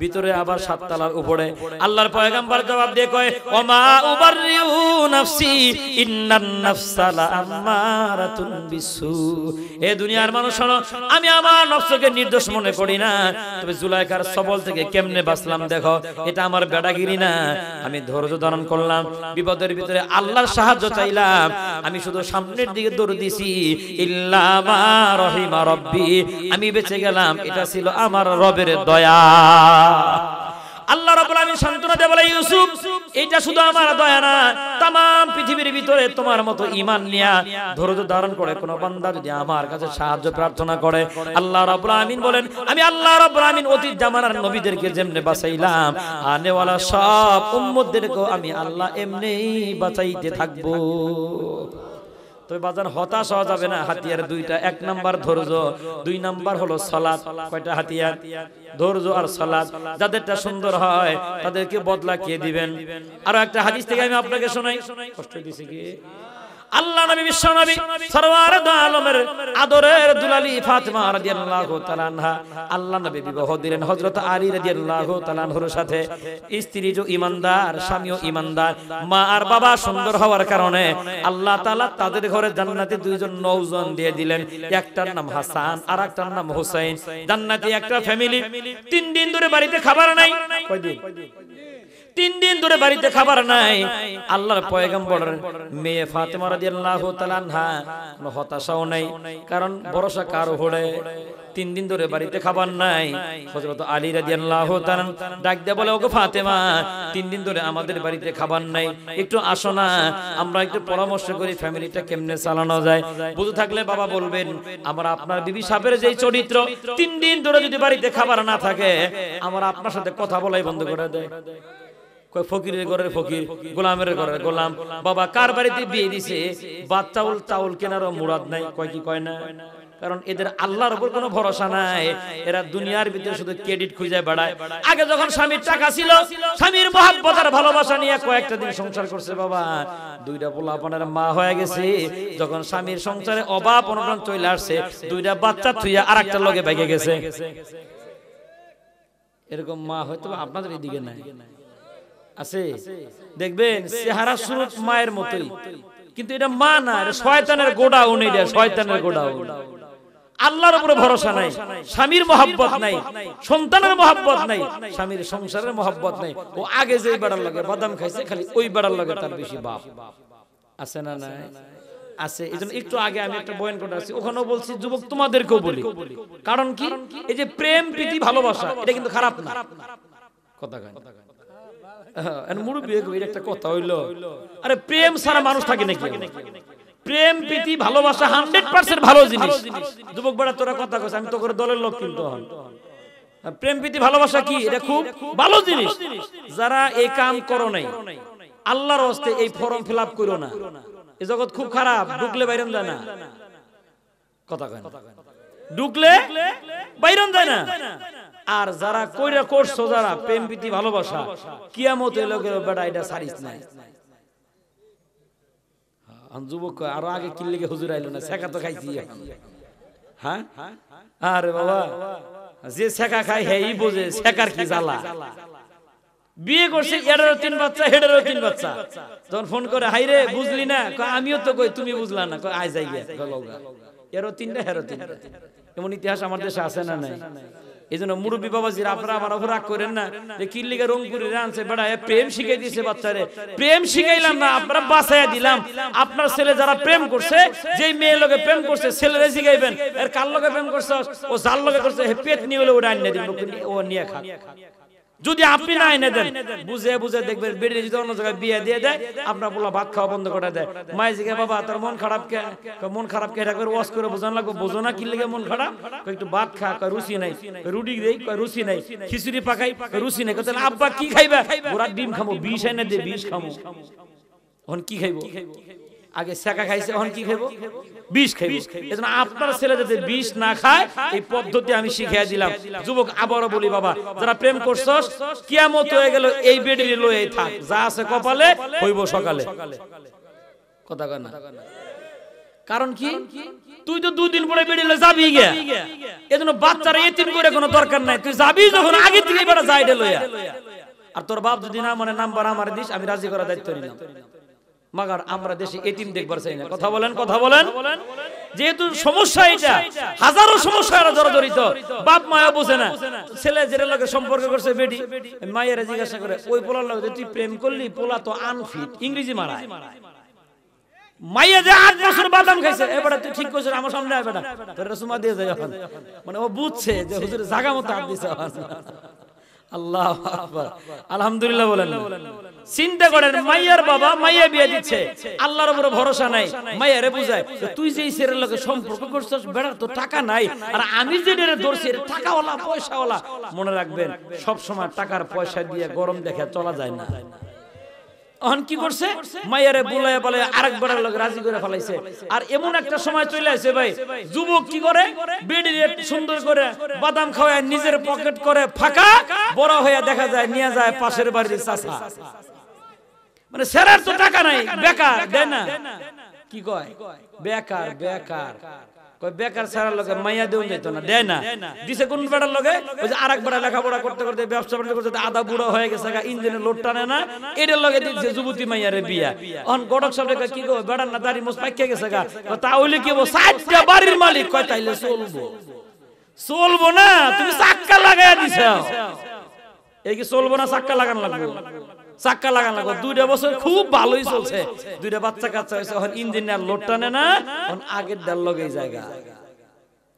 ভিতরে আবার 7 তালার উপরে। আল্লাহর পয়গম্বর জবাব দিয়ে কয়, ওমা উবাররিউ নাফসি ইন্নান নাফসা লাআম্মারাতুন বিসু। এ দুনিয়ার মানুষ শোনো, আমি আমার নফসকে নির্দোষ মনে করি না, তবে জুলাইখার সবল থেকে কেমনে বাঁচলাম দেখো, এটা আমার বেড়াগিরি না। আমি ধৈর্য ধারণ করলাম, বিপদের ভিতরে আল্লাহর সাহায্য চাইলাম, আমি শুধু সামনের দিকে দৌড় দিছি। ইল্লা মা রহিমা রব্বি, আমি বেঁচে গেলাম, এটা ছিল আমার রবের দয়া। আল্লাহ রাব্বুল আমিন সান্ত্বনা দিয়ে বলে, ইউসুফ এটা শুধু আমার দয়া না, तमाम পৃথিবীর ভিতরে তোমার মতো ঈমান নিয়া ধৈর্য ধারণ করে কোন বান্দা যদি আমার কাছে সাহায্য প্রার্থনা করে, আল্লাহ রাব্বুল আমিন বলেন, আমি আল্লাহ রাব্বুল আমিন অতীত জামানার নবীদেরকে যেমনে বাঁচাইলাম, আনেওয়ালা সব উম্মতদেরকে আমি আল্লাহ এমনিই বাঁচাইতে থাকবো। তবে বাজান হতাশ হওয়া যাবে না। হাতিয়ার 2টা, 1 নাম্বার ধৈর্য, 2 নাম্বার হলো সালাত। কয়টা হাতিয়ার? ধৈর্য আর সালাত। যাদেরটা সুন্দর হয় তাদেরকে বদলা কে দিবেন? আরো একটা হাদিস থেকে আমি আপনাকে শোনাই, কষ্ট দিছি কি? আল্লাহ নবী বিশ্ব নবী সরওয়ার দু আলমের আদরের দুলালি ফাতেমা রাদিয়াল্লাহু তাআলা আনহা, আল্লাহ নবী বিবাহ দিলেন হযরত আলী রাদিয়াল্লাহু তাআলা আনহুর সাথে। স্ত্রী যে ঈমানদার, স্বামীও ঈমানদার, মা আর বাবা সুন্দর হওয়ার কারণে আল্লাহ তাআলা তাদের ঘরে জান্নাতে 2 জন নওজোয়ান দিয়ে দিলেন। একটার নাম হাসান আর একটার নাম হুসাইন। জান্নাতে একটা ফ্যামিলি। 3 দিন ধরে বাড়িতে খাবার নাই। কয় দিন? 3 দিন ধরে বাড়িতে খাবার নাই। আল্লাহর পয়গম্বরের মেয়ে ফাতেমা রাদিয়াল্লাহু তাআলা আনহা কোনো হতাশাও নাই, কারণ ভরসা কার উপরে? 3 দিন ধরে বাড়িতে খাবার নাই। হযরত আলী রাদিয়াল্লাহু তাআলা ডাক দিয়ে বলে, ওগো ফাতেমা 3 দিন ধরে আমাদের বাড়িতে খাবার নাই, একটু আসো না, আমরা একটু পরামর্শ করি ফ্যামিলিটা কেমনে চালানো যায়। বুঝে থাকলে বাবা বলবেন, আমরা আপনার বিবি সাহেবের যেই চরিত্র, 3 দিন ধরে যদি বাড়িতে খাবার না থাকে আমরা আপনার সাথে কথা বলাই বন্ধ করে দেয়। কয় ফকিরের ঘরের ফকির, গোলামের ঘরের গোলাম। বাবা কার বাড়িতে বিয়ে দিছে, বাচ্চাউল চাউল কেনারও মুরাদ নাই। কয় কি কয় না? কারণ এদের আল্লাহর উপর কোনো ভরসা নাই। এরা দুনিয়ার ভিতরে শুধু ক্রেডিট খুঁজে বেড়ায়। আগে যখন স্বামীর টাকা ছিল, স্বামীর মহব্বত আর ভালোবাসা নিয়ে কয়েকটা দিন সংসার করছে বাবা, 2টা পোলাপানের মা হয়ে গেছে। যখন স্বামীর সংসারে অভাব অনটন চলে আসছে, 2টা বাচ্চা থুইয়া আরেকটা লগে বাইকে গেছে। এরকম মা হয়তো আপনাদের এদিকে নাই, আছে দেখবেন চেহারা সুরত মায়ের মতোই, কিন্তু এটা মা না, এটা শয়তানের গোডাউন, এটা শয়তানের গোডাউন। আল্লাহর উপরে ভরসা নাই, স্বামীর মহব্বত নাই, সন্তানের মহব্বত নাই, স্বামীর সংসারের মহব্বত নাই। ও আগে যেই বেড়ার লাগে বাদাম খাইছে, খালি ওই বেড়ার লাগে তার বেশি বাপ। আছে না নাই? আছে। এইজন্য একটু আগে আমি একটা বয়ান করে আসছি, ওখানেও বলছি, যুবক তোমাদেরকেও বলি। কারণ কি, এই যে প্রেম প্রীতি ভালোবাসা এটা কিন্তু খারাপ না। কথা কয় মুরব্বী, এর একটা কথা হইলো, আরে প্রেম ছাড়া মানুষ থাকে নাকি? প্রেম প্রীতি ভালোবাসা 100% ভালো জিনিস। যুবক বেড়া তোরা কথা কইছ, আমি তো করে দলের লোক, কিন্তু প্রেম প্রীতি ভালোবাসা কি, এটা খুব ভালো জিনিস। যারা এই কাম করো নাই, আল্লাহর হস্তে এই ফর্ম ফিল আপ করো না। এই জগৎ খুব খারাপ, ঢুকলে বাইরন যায় না। কথা কয় ঢুকলে বাইরন যায় না। আর যারা কইরা করছো, যারা প্রেম প্রীতি ভালোবাসা, কিয়ামত এলো গেল বেটা এটা ছাড়িস নাই। যুবক আরো আগে কি লেগে হুজুর আইলো না, শেখা তো খাইছি। হ্যাঁ আরে বাবা, যে শেখা খায় হেই বোঝে শেখার কি জ্বালা। বিয়ে করছে, এটারও 3 বাচ্চা, হেডেরও 3 বাচ্চা। যখন ফোন করে, হাই রে বুঝলি না, আমিও তো কই তুমি বুঝলা না, আয় যাই গে, এরও 3টা হেরও 3টা। এমন ইতিহাস আমার দেশে আছে না নাই? এই জন্য মুরব্বী বাবাজিরা, আপনারা আমার উপর রাগ করেন না যে কি লিগে রংপুরে আনছে বেড়া, প্রেম শিখাই দিয়েছে বাচ্চারে। প্রেম শিখাইলাম না, আপনারা বাঁচাইয়া দিলাম। আপনার ছেলে যারা প্রেম করছে, যেই মেয়ে লোকে প্রেম করছে, ছেলেরে শিখাইবেন এর কার লোকে প্রেম করছে, ও যার লোকে করছে, পেট নিয়ে হলে ওটা আনিয়ে দিব, ও নিয়ে খা। যদি আপনি না এনে দেন, বুঝে বুঝে দেখবেন বেরিয়ে যদি অন্য জায়গায় বিয়ে দিয়ে দেয়, আপনার পোলা ভাত খাওয়া বন্ধ করে দেয়। মাই জিজ্ঞে, বাবা তোর মন খারাপ কে? মন খারাপ কে? এটা করে ওয়াশ করে বোঝান লাগবে। বোঝো না কি লেগে মন খারাপ? একটু ভাত খা, রুচি নাই। রুটি দেই, রুচি নাই। খিচুড়ি পাকাই, রুচি নাই। তাহলে আব্বা কি খাইবা? ওরা ডিম খাবো, বিষ এনে দে, বিষ খাবো। এখন কি খাইবো? আগে শেখা খাইছে, এখন কি খাইবো? বিষ খাইবো। এজন্য আপনার ছেলে যাতে বিষ না খায়, এই পদ্ধতি আমি শিখিয়ে দিলাম। যুবক আবারও বলি, বাবা যারা প্রেম করছস, কিয়ামত হয়ে গেল এই বেডি লয়ে থাক, যা আছে কপালে হইব সকালে। কথা কয় না? কারণ কি, তুই তো 2 দিন পরে বেডি লয়ে যাবি গিয়া। এজন্য বাচ্চারা এতিম করে কোনো দরকার নাই, তুই যাবি যখন আগে থেকে বেটা যাইডে লইয়া। আর তোর বাপ যদি না মানে নাম্বার আমার দিস, আমি রাজি করার দায়িত্ব নিলাম। মাগার আমরা দেশে এতিম দেখবার চাই না। কথা বলেন, কথা বলেন। যেহেতু সমস্যা এটা, হাজারো সমস্যা জড়িত, বাপ মায়া বোঝে না। ছেলে যেটা লাগে সম্পর্ক করছে বেডি, মায়েরা জিজ্ঞাসা করে, ওই পোলার লাগে তুই প্রেম করলি, পোলা তো আনফিট, ইংরেজি মারায়। মাইয়া যে 8 বছর বাদাম খাইছে, এবারে তুই ঠিক কইছিস, আমার সামনে আয় বেটা, তোর সুমা দিয়ে যায়। মানে ও বুঝছে যে হুজুর জায়গা মতো হাত দিছে। আল্লাহু আকবার, আলহামদুলিল্লাহ বলেন। চিন্তা করেন, মাইয়ার বাবা মাইয়া বিয়ে দিচ্ছে, আল্লাহর উপরে ভরসা নাই। মাইয়ারে বুঝায়, তুই যে ছেলের লগে সম্পর্ক করছিস, বেটার তো টাকা নাই, আর আমি যে ডেরে ধরছি টাকাওয়ালা পয়সাওয়ালা। মনে রাখবেন, সব সময় টাকার পয়সা দিয়ে গরম দেখে চলা যায় না। এখন কি করছে, মাইয়ারে বুলাইয়া বলে আরেকবার লোক রাজি করে ফেলাইছে। আর এমন একটা সময় চলে আসে ভাই, যুবক কি করে, বেডি সুন্দর করে বাদাম খাওয়ায় নিজের পকেট করে ফাঁকা, বড় হয়ে দেখা যায় নিয়ে যায় পাশের বাড়ির চাচা। মানে সেরার তো টাকা নাই, বেকার, দেয় না। কি কয়, বেকার বেকার। কয় বেকার সারা লগে মাইয়া দেউন যেত না, দেয় না। দিছে কোন বেটার লগে, ওই যে আরেক বেটা লেখাপড়া করতে করতে ব্যবসা বাণিজ্য করতে আধা বুড়ো হয়ে গেছে, ইঞ্জিনের লোড টানে না, এটার লগে দিচ্ছে যুবতী মাইয়ারে বিয়া। অন গডক সাহেব কি কয়, বেটার না দাড়ি মোছ পাইকে গেছে গা, তাহলে কি হবো, 4টা বাড়ির মালিক। কয় তাইলে চলবো? চলবো না, তুমি চাক্কা লাগাইয়া দিছ। এই কি চলবো না, চাক্কা লাগানো লাগবে? চাক্কা লাগান লাগবে। 2টা বছর খুব ভালোই চলছে, 2টা বাচ্চা কাচ্চা হয়েছে, এখন ইঞ্জিনিয়ার লোড টানে না, এখন আগের ডাল লগেই জায়গা।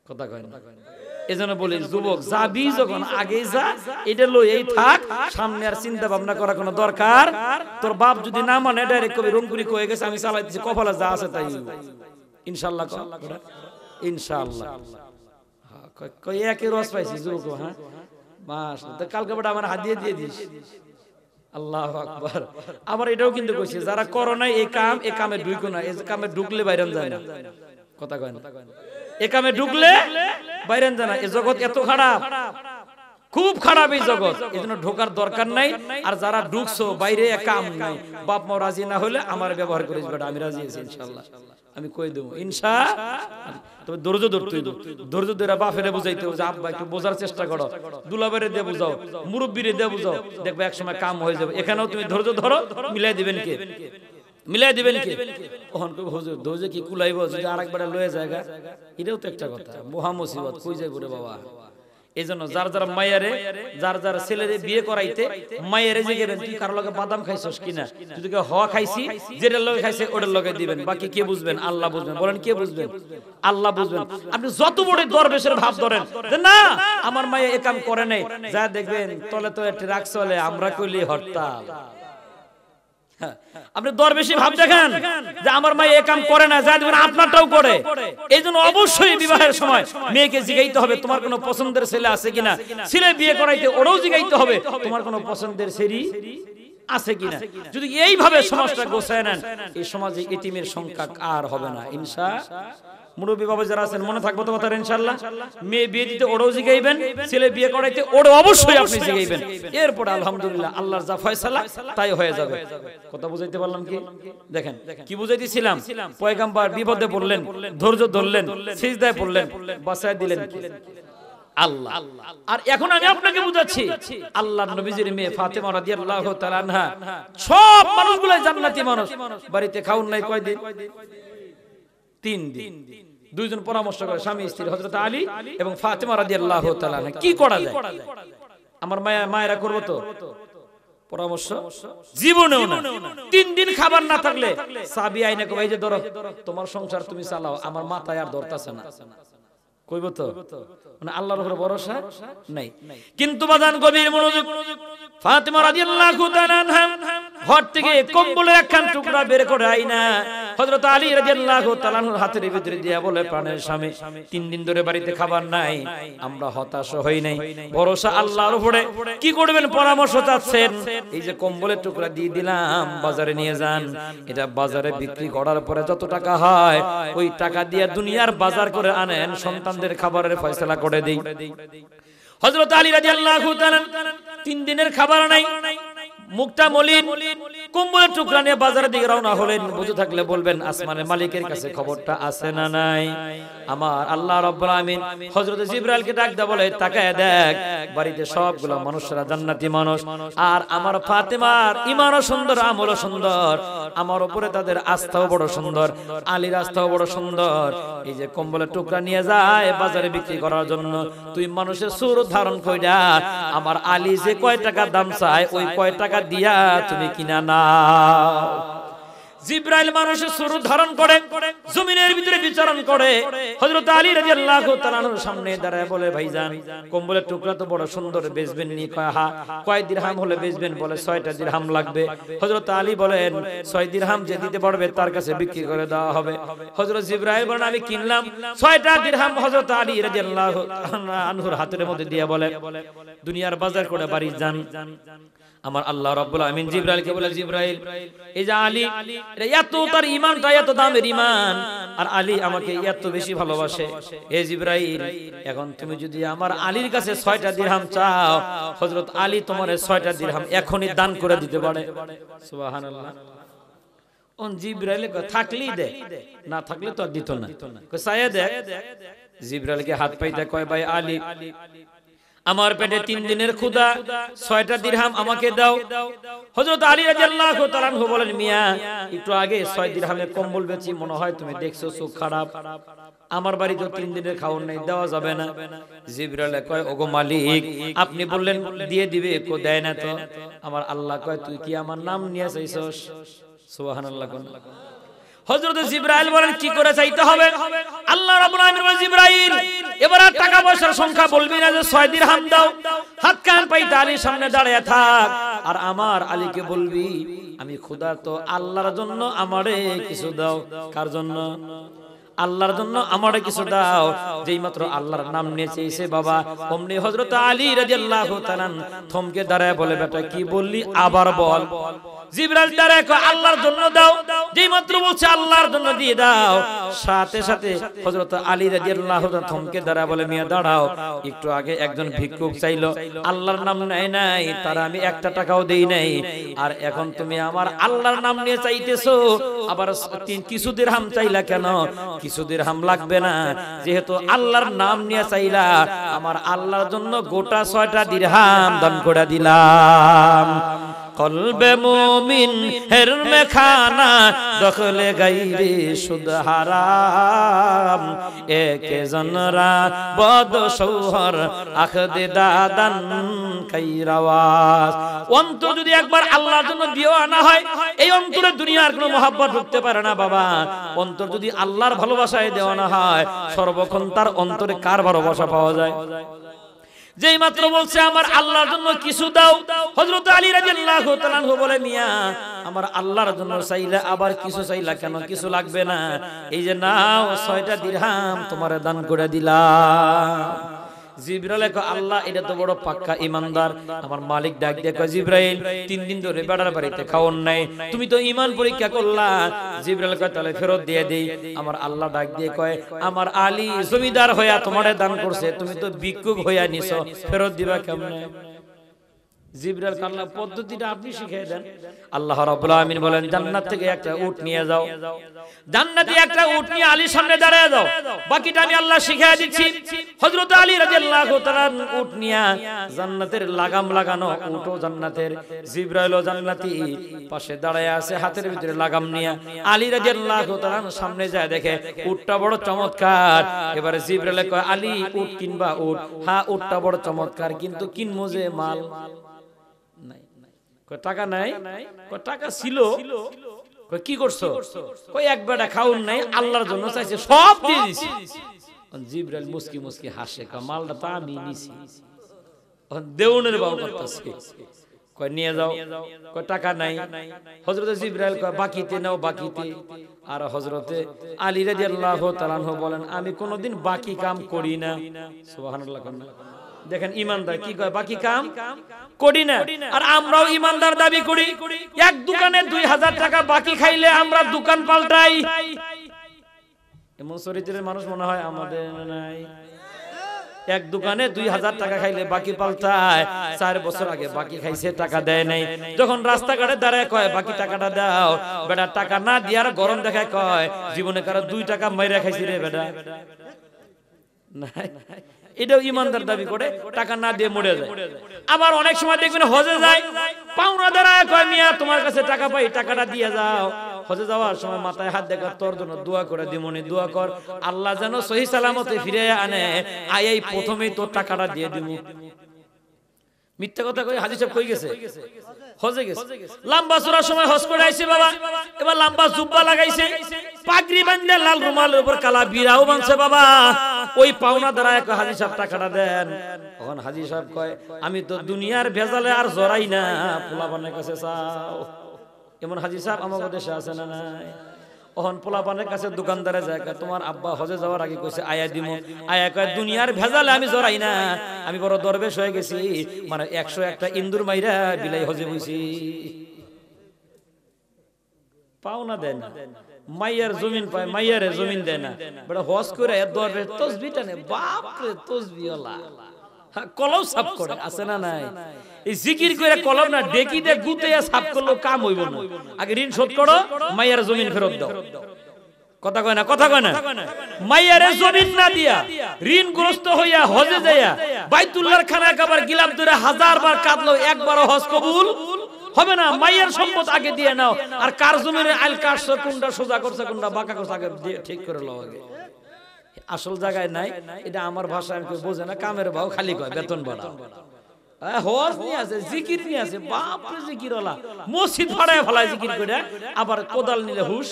কথা কয় না? এজন্য বলি, যুবক যাবি যখন আগেই যা, এটা লইই থাক, সামনে আর চিন্তা ভাবনা করা কোনো দরকার। তোর বাপ যদি না মানে, ডাইরেক্ট কবি রংপুরি কয়ে গেছে, আমি চালাই দিচ্ছি, কপালে যা আছে তাই ইনশাআল্লাহ। ইনশাআল্লাহ কই একই রস পাইছি যুবক। হ্যাঁ মাশাআল্লাহ, কালকে বেটা আমার হাত দিয়ে দিস। আল্লাহু আকবার। আবার এটাও কিন্তু কইছে, যারা করো নাই এই কাম, এই কামে ঢুকো না, এই কামে ঢুকলে বাইরেন যায় না। কথা কয় না? এই কামে ঢুকলে বাইরেন যায় না। এই জগৎ এত খারাপ, খুব খারাপ এই জগৎ, এজন্য ঢোকার দরকার নাই। আর যারা ঢুকছো বাইরে কাম নাই, বাপ মা রাজি না হলে আমার ব্যবহার করিস বেটা, আমি রাজি আছি ইনশাআল্লাহ, আমি কই দেব ইনশাআল্লাহ। তবে ধৈর্য ধরতে হইব, ধৈর্য ধরে বাপেরে বুঝাইতে হবে যে আব্বা একটু বোঝার চেষ্টা করো, দুলাবারে দিয়ে বুঝাও, মুরব্বিরে দিয়ে বুঝাও, দেখবে এক সময় কাম হয়ে যাবে। এখানেও তুমি ধৈর্য ধরো, মিলাই দিবেন কে, মিলাই দিবেন কে? ওহন কই হুজুর ধৈর্য কি কুলাইব যদি আরেকবার লয়ে জায়গা, এটাও তো একটা কথা, মহা মুসিবত কই যাইব রে বাবা। এইজন্য যার যার মায়েরে, যার যার ছেলেরে বিয়ে করাইতে মায়েরে জিগেবেন তুই কারো লগে বাদাম খাইছস কিনা, যদি কে হ খাইছি, যেটার লগে খাইছে ওটার লগে দিবেন, বাকি কে বুঝবেন? আল্লাহ বুঝবেন। বলেন কে বুঝবেন? আল্লাহ বুঝবেন। আপনি যত বড় দরবেশের ভাব ধরেন যে না আমার মায়ে এ কাম করে নাই, যা দেখবেন তলে তলে ট্রাক চলে, আমরা কইলি হরতাল। আপনি দরবেশী ভাব দেখেন যে আমার মা এই কাম করে না, যা দেখবেন আপনারটাও করে। এইজন্য অবশ্যই বিবাহের সময় মেয়েকে জিগাইতে হবে তোমার কোনো পছন্দের ছেলে আছে কিনা, ছেলে বিয়ে করাইতে ওরাও জিগাইতে হবে তোমার কোনো পছন্দের ছেলে আছে কিনা। যদি এইভাবে সমাজটা গোছায় নেন, এই সমাজে এতিমের সংখ্যা আর হবে না ইনশাআল্লাহ। মুরব্বী বাবা যারা আছেন মনে থাকবো তো কথা ইনশাআল্লাহ। মেয়ে বিয়ে দিতে ওরাও জিগাইবেন, ছেলে বিয়ে করাইতে ওরাও অবশ্যই আপনি জিগাইবেন। এরপর আলহামদুলিল্লাহ আল্লাহর যা ফয়সালা তাই হয়ে যাবে। কথা বুঝাইতে পারলাম কি? দেখেন কি বুঝাইতেছিলাম, পয়গম্বর বিপদে পড়লেন, ধৈর্য ধরলেন, সিজদায় পড়লেন, বাঁচায় দিলেন আল্লাহ। আর এখন আমি আপনাকে বুঝাচ্ছি আল্লাহর নবীজির মেয়ে ফাতেমা রাদিয়াল্লাহু তাআলা আনহা, সব মানুষগুলো জান্নাতি মানুষ, বাড়িতে খাউন নাই কয়দিন? 3 দিন। দুইজন পরামর্শ করে স্বামী স্ত্রী, হযরত আলী এবং ফাতেমা রাদিয়াল্লাহু তাআলা আনহা, কি করা যায়? আমার মায়েরা করবো তো পরামর্শ? জীবনেও না। 3 দিন খাবার না থাকলে সাহাবী আইনা কই যে ধরো তোমার সংসার তুমি চালাও, আমার মাথায় আর ধরতাছে না, কইব তো? মানে আল্লাহর উপরে ভরসা নাই। কিন্তু বাদান গভীর মনোযোগ, ফাতেমা রাদিয়াল্লাহু তাআলা আনহা ঘর থেকে কম্বলের একখান টুকরা বের করে আইনা হযরত আলী রাদিয়াল্লাহু তাআলা আনহুর হাতের ভিতরে দিয়া বলে, প্রাণের স্বামী 3 দিন ধরে বাড়িতে খাবার নাই, আমরা হতাশ হই নাই, ভরসা আল্লাহর উপরে, কি করবেন পরামর্শ চাচ্ছেন? এই যে কম্বলের টুকরা দিয়ে দিলাম, বাজারে নিয়ে যান, এটা বাজারে বিক্রি করার পরে যত টাকা হয় ওই টাকা দিয়ে দুনিয়ার বাজার করে আনেন, সন্তানদের খাবারের ফয়সালা করে দেই। হযরত আলী রাদিয়াল্লাহু তাআলা 3 দিনের খাবার নাই, মুখটা মলিন, কম্বলের টুকরা নিয়ে বাজারের দিকে রওনা হলেন। বুঝে থাকলে বলবেন আসমানের মালিকের কাছে খবরটা আছে না নাই? আমার আল্লাহ রাব্বুল আমিন হযরত জিবরাইলকে ডাক দেয়া বলে, তাকায় দেখ বাড়িতে সবগুলো মানুষরা জান্নাতি মানুষ, আর আমার ফাতেমার ঈমানও সুন্দর, আমলও সুন্দর, আমার উপরে তাদের আস্থাও বড় সুন্দর, আলীর আস্থাও বড় সুন্দর। এই যে কম্বলের টুকরা নিয়ে যায় বাজারে বিক্রি করার জন্য, তুই মানুষের সুরত ধারণ কইরা আমার আলী যে কয় টাকা দাম চায় ওই কয় টাকা দিয়া তুমি কিনা নাও। জিবরাইল মানুষের সুরত ধারণ করে জমিনের ভিতরে বিচরণ করে, হযরত আলী রাদিয়াল্লাহু তাআলা আনহুর সামনে দাঁড়ায় বলে, ভাইজান কম্বলের টুকরা তো বড় সুন্দর, বেচবেন নি? কয় দিরহাম হলে বেচবেন? বলে 6টা দিরহাম লাগবে। হযরত আলী বলেন 6 দিরহাম যে দিতে পারবে তার কাছে বিক্রি করে দেওয়া হবে। হযরত জিবরাইল বলেন আমি কিনলাম 6টা দিরহাম। হযরত আলী রাদিয়াল্লাহু আনহুর হাতের মধ্যে দিয়ে বলে, দুনিয়ার বাজার করে বাড়ি যান। আমার আল্লাহ রাব্বুল আমিন জিবরাইলকে বলে, জিবরাইল এই যে আলী, এত তার ঈমানটা এত দামের ঈমান, আর আলী আমাকে এত বেশি ভালোবাসে, হে জিবরাইল এখন তুমি যদি আমার আলীর কাছে 6টা দিরহাম চাও, হযরত আলী তোমার 6টা দিরহাম এখনই দান করে দিতে পারে। সুবহানাল্লাহ। ওন জিবরাইল থাকলেই দে, না থাকলে তো আর দিত না। কই সায়া দেখ, জিবরাইলকে হাত পাইতে কয়, ভাই আলী আমার পেটে 3 দিনের ক্ষুধা, 6টা দিরহাম আমাকে দাও। হযরত আলী রাদিয়াল্লাহু তাআলা আনহু বলেন, মিয়া একটু আগে 6 দিরহামে কম্বল বেচি, মনে হয় তুমি দেখছো চোখ খারাপ, আমার বাড়িতে 3 দিনের খাওয়ার নাই, দেওয়া যাবে না। জিবরাইল কয়, ওগো মালিক আপনি বললেন দিয়ে দিবে, কো দেয় না তো। আমার আল্লাহ কয়, তুই কি আমার নাম নিয়ে চাইছস? সুবহানাল্লাহ। হযরত জিবরাইল বলেন, কি করে চাইতে হবে? আল্লাহ রাব্বুল আমিন বলেন, জিবরাইল এবার আর টাকা পয়সার সংখ্যা বলবি না যে 6 দিরহাম দাও, হাত কান পাইতে আলীর সামনে দাঁড়িয়ে থাক, আর আমার আলীকে বলবি আমি ক্ষুধার্ত, আল্লাহর জন্য আমারে কিছু দাও। কার জন্য? আল্লাহর জন্য আমারে কিছু দাও। যেই মাত্র আল্লাহর নাম নিয়ে চেয়েছে বাবা, অমনি হযরত আলী রাদিয়াল্লাহু তাআলা থমকে দাঁড়ায় বলে, বেটা কি বললি? আবার বল। জিবরাইল তারে কয় আল্লাহর জন্য দাও, যেই মাত্র বলছে আল্লাহর জন্য দিয়ে দাও, সাথে সাথে হযরত আলী রাদিয়াল্লাহু তাআলা থমকে দাঁড়া বলে মিয়া দাঁড়াও, একটু আগে একজন ভিক্ষুক চাইলো, আল্লাহর নাম নেয় নাই, তারা আমি একটা টাকাও দেই নাই, আর এখন তুমি আমার আল্লাহর নাম নিয়ে চাইতেছো, আবার কিছু দিরহাম চাইলা কেন? কিছু দিরহাম লাগবে না, যেহেতু আল্লাহর নাম নিয়ে চাইলা, আমার আল্লাহর জন্য গোটা 6টা দিরহাম দান করে দিলাম। কলবে মুমিন হের মে খানা দখলে গাইরে সুদ হারাম, একে জনরা বদ সৌহর আখদে দাদান কাইরাওয়াজ। অন্তর যদি একবার আল্লাহর জন্য দিও আনা হয়, এই অন্তরে দুনিয়ার কোনো মহব্বত ঢুকতে পারে না বাবা। অন্তর যদি আল্লাহর ভালোবাসায় দেওয়া না হয়, সর্বক্ষণ তার অন্তরে কার ভালোবাসা পাওয়া যায়? যেই মাত্র বলছে আমার আল্লাহর জন্য কিছু দাও, হযরত আলী রাদিয়াল্লাহু তাআলা আনহু বলে মিয়া আমার আল্লাহর জন্য চাইলে আবার কিছু চাইলা কেন? কিছু লাগবে না, এই যে নাও 6টা দিরহাম তোমারে দান করে দিলাম। জিবরাইল কয় আল্লাহ এটা তো বড় পাক্কা ঈমানদার। আমার মালিক ডাক দিয়ে কয় জিবরাইল 3 দিন ধরে বেড়ার বাড়িতে খাওন নাই, তুমি তো ঈমান পরীক্ষা করলা। জিবরাইল কয় তাহলে ফেরত দিয়ে দেই। আমার আল্লাহ ডাক দিয়ে কয় আমার আলী জমিদার হইয়া তোমারে দান করছে, তুমি তো ভিক্ষুক হইয়া নিছো, ফেরত দিবা কেমনে? জিবরাইল আল্লাহ পদ্ধতিটা আপনি শিখিয়ে দেন। আল্লাহ রাব্বুল আলামিন বলেন জান্নাত থেকে একটা উট নিয়ে যাও, জান্নাতি একটা উট নিয়ে আলীর সামনে দাঁড়ায় যাও, বাকিটা আমি আল্লাহ শিখিয়ে দিচ্ছি। হযরত আলী রাদিয়াল্লাহু তাআলা উট নিয়ে জান্নাতের লাগাম লাগানো উটও জান্নাতের, জিবরাইলও জান্নাতি পাশে দাঁড়ায় আছে হাতের ভিতরে লাগাম নিয়ে। আলী রাদিয়াল্লাহু তাআলা সামনে যায় দেখে উটটা বড় চমৎকার। এবারে জিবরাইল কয় আলী উট কিনবা? উট হ্যাঁ উটটা বড় চমৎকার, কিন্তু কিনবো যে মাল নাই। কয় টাকা নাই? কয় টাকা ছিল। কয় কি করছো? কয় এক বেটা খাউন নাই, আল্লাহর জন্য চাইছে, সব দিয়ে দিছি। জিবরাইল মুস্কি মুস্কি হাসে, কয় মালটা তো আমি নিছি, দেউনের বাবু করতেছে। কয় নিয়ে যাও। কয় টাকা নাই। হযরত জিবরাইল কয় বাকিতে নাও, বাকিতে। আর হযরতে আলী রাদিয়াল্লাহু তাআলা আনহু বলেন আমি কোনোদিন বাকি কাম করি না। সুবহানাল্লাহ। দেখেন ইমানদার কি কয়, বাকি কাম করি না। আর আমরাও ইমানদার দাবি করি, এক দোকানে 2000 টাকা বাকি খাইলে আমরা দোকান পাল্টাই। এমন চরিত্রের মানুষ মনে হয় আমাদের নাই। এক দোকানে 2000 টাকা খাইলে বাকি পাল্টায়। 4 বছর আগে বাকি খাইছে, টাকা দেয় নাই। যখন রাস্তাঘাটে দাঁড়ায় কয় বাকি টাকাটা দাও, বেটা টাকা না দিয়ার গরম দেখায় কয় জীবনে কারো 2 টাকা মাইরা খাইছি রে বেটা। এটাও ইমানদার দাবি করে, টাকা না দিয়ে মরে যায়। আবার অনেক সময় দেখবেন হজে যায়, পাওনা দাঁড়ায় কয় মিয়া তোমার কাছে টাকা পাই, টাকাটা দিয়ে যাও। হজে যাওয়ার সময় মাথায় হাত দেখা তোর জন্য দোয়া করে দিমনি, দোয়া কর আল্লাহ যেন সহি সালামতে ফিরে আনে, আই প্রথমেই তোর টাকাটা দিয়ে দিব। মিথ্যা কথা কই হাজী সাহেব কই গেছে? হজে গেছে। লম্বা চূড়ার সময় হজ করে আইছে বাবা, এবার লম্বা জুব্বা লাগাইছে, পাগড়ি বাঁধলে লাল রুমালের উপর কালা বিরাও বাঁধছে বাবা। ওই পাওনা দাঁড়ায় কয় হাজী সাহেব টাকাটা দেন। তখন হাজী সাহেব কয় আমি তো দুনিয়ার ভেজালে আর জড়াই না, পোলাপানের কাছে চাও। এমন হাজী সাহেব আমাদের দেশে আছে না নাই? ওহন পোলাপানের কাছে দোকানদারে যায় তোমার আব্বা হজে যাওয়ার আগে কইছে আয়া দিমু, আয়া কয় দুনিয়ার ভেজালে আমি জড়াই না, আমি বড় দরবেশ হয়ে গেছি, মানে 101টা ইন্দুর মাইরা বিলাই হজে হইছি। পাওনা দেন মাইয়ার জমিন পায়, মাইয়ারে জমিন দেয় না, বড় হজ করে দরবেশ তসবিহ টানে, বাপ রে তসবিহওয়ালা কলম সাফ করে আছে না নাই? এই জিকির করে কলম না ডেকি দে গুতে সাফ করলো কাম হইব না। আগে ঋণ শোধ করো, মাইয়ার জমিন ফেরত দাও। কথা কয় না, কথা কয় না। মাইয়ারে জমিন না দিয়া ঋণগ্রস্ত হইয়া হজে যাইয়া বাইতুল্লাহর খানা কাবার গিলাপ ধরে 1000 বার কাঁদলো, একবারও হজ কবুল হবে না। মাইয়ার সম্পদ আগে দিয়ে নাও, আর কার জমিনে আইল কাটছো, কোনটা সোজা করছে কোনটা বাঁকা করছে আগে ঠিক করে লও। আগে আসল জায়গায় নাই, এটা আমার ভাষায় আমি বোঝে না, কামের ভাও খালি কয় বেতন বাড়াও। হজ নিয়ে আছে, জিকির নিয়ে আছে, বাপ রে জিকির ওলা মসজিদ ফাড়ায় ফেলায় জিকির করে, আবার কোদাল নিলে হুশ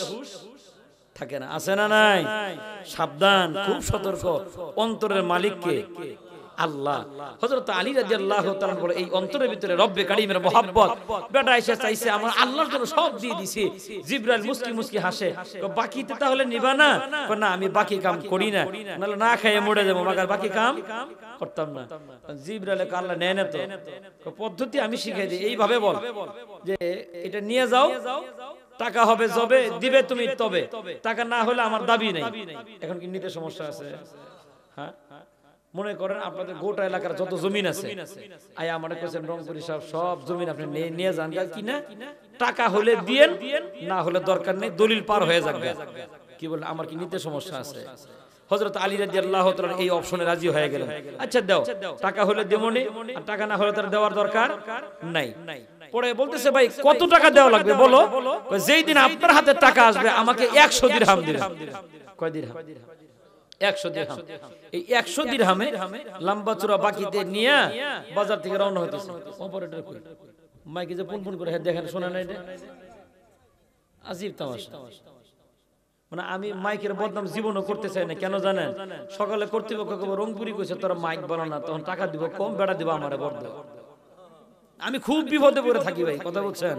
থাকে না, আছে না নাই? সাবধান, খুব সতর্ক। অন্তরের মালিককে আল্লাহ। হযরত আলী রাদিয়াল্লাহু তাআলা বলে এই অন্তরের ভিতরে রব্বে কারীমের মহব্বত, বেটা এসে চাইছে আমার আল্লাহর জন্য সব দিয়ে দিছি। জিবরাইল মুস্কি মুস্কি হাসে, বাকিতে তাহলে নিবা না? না আমি বাকি কাম করি না, নাহলে না খেয়ে মরে যাবো, মাগার বাকি কাম করতাম না। জিবরাইল কে আল্লাহ নেয় না তো, পদ্ধতি আমি শিখাই দিই, এইভাবে বল যে এটা নিয়ে যাও, টাকা হবে জবে দিবে তুমি, তবে টাকা না হলে আমার দাবি নাই। এখন কি নিতে সমস্যা আছে? হ্যাঁ, মনে করেন আপনাদের গোটা এলাকার যত জমিন আছে, আয়া আমারে কইছেন রংপুরি সাহেব সব জমিন আপনি নিয়ে যান, কি না টাকা হলে দিয়েন, না হলে দরকার নেই, দলিল পার হয়ে যাবে। কি বলেন, আমার কি নিতে সমস্যা আছে? হযরত আলী রাদিয়াল্লাহু তাআলা এই অপশনে রাজি হয়ে গেলেন, আচ্ছা দাও, টাকা হলে দেমনি, আর টাকা না হলে তার দেওয়ার দরকার নাই। পরে বলতেছে ভাই কত টাকা দেওয়া লাগবে বলো? যেই দিন আপনার হাতে টাকা আসবে আমাকে 100 দিরহাম দিবেন। কয় দিরহাম? 100 দিরহাম। এই 100 দিরহামে লম্বা চূড়া বাকিতে নিয়ে বাজার থেকে রওনা হতেছে। অপারেটর কই মাইকে যে পুন পুন করে দেখেন, শোনা নাই, আজীব তামাশা। মানে আমি মাইকের বদনাম জীবনও করতে চাই না, কেন জানেন? সকালে কর্তৃপক্ষ রংপুরি কইছে তোরা মাইক বানো না, তখন টাকা দিব কম, বেড়া দিব আমারে বর্দ। আমি খুব বিপদে পড়ে থাকি ভাই, কথা বলছেন,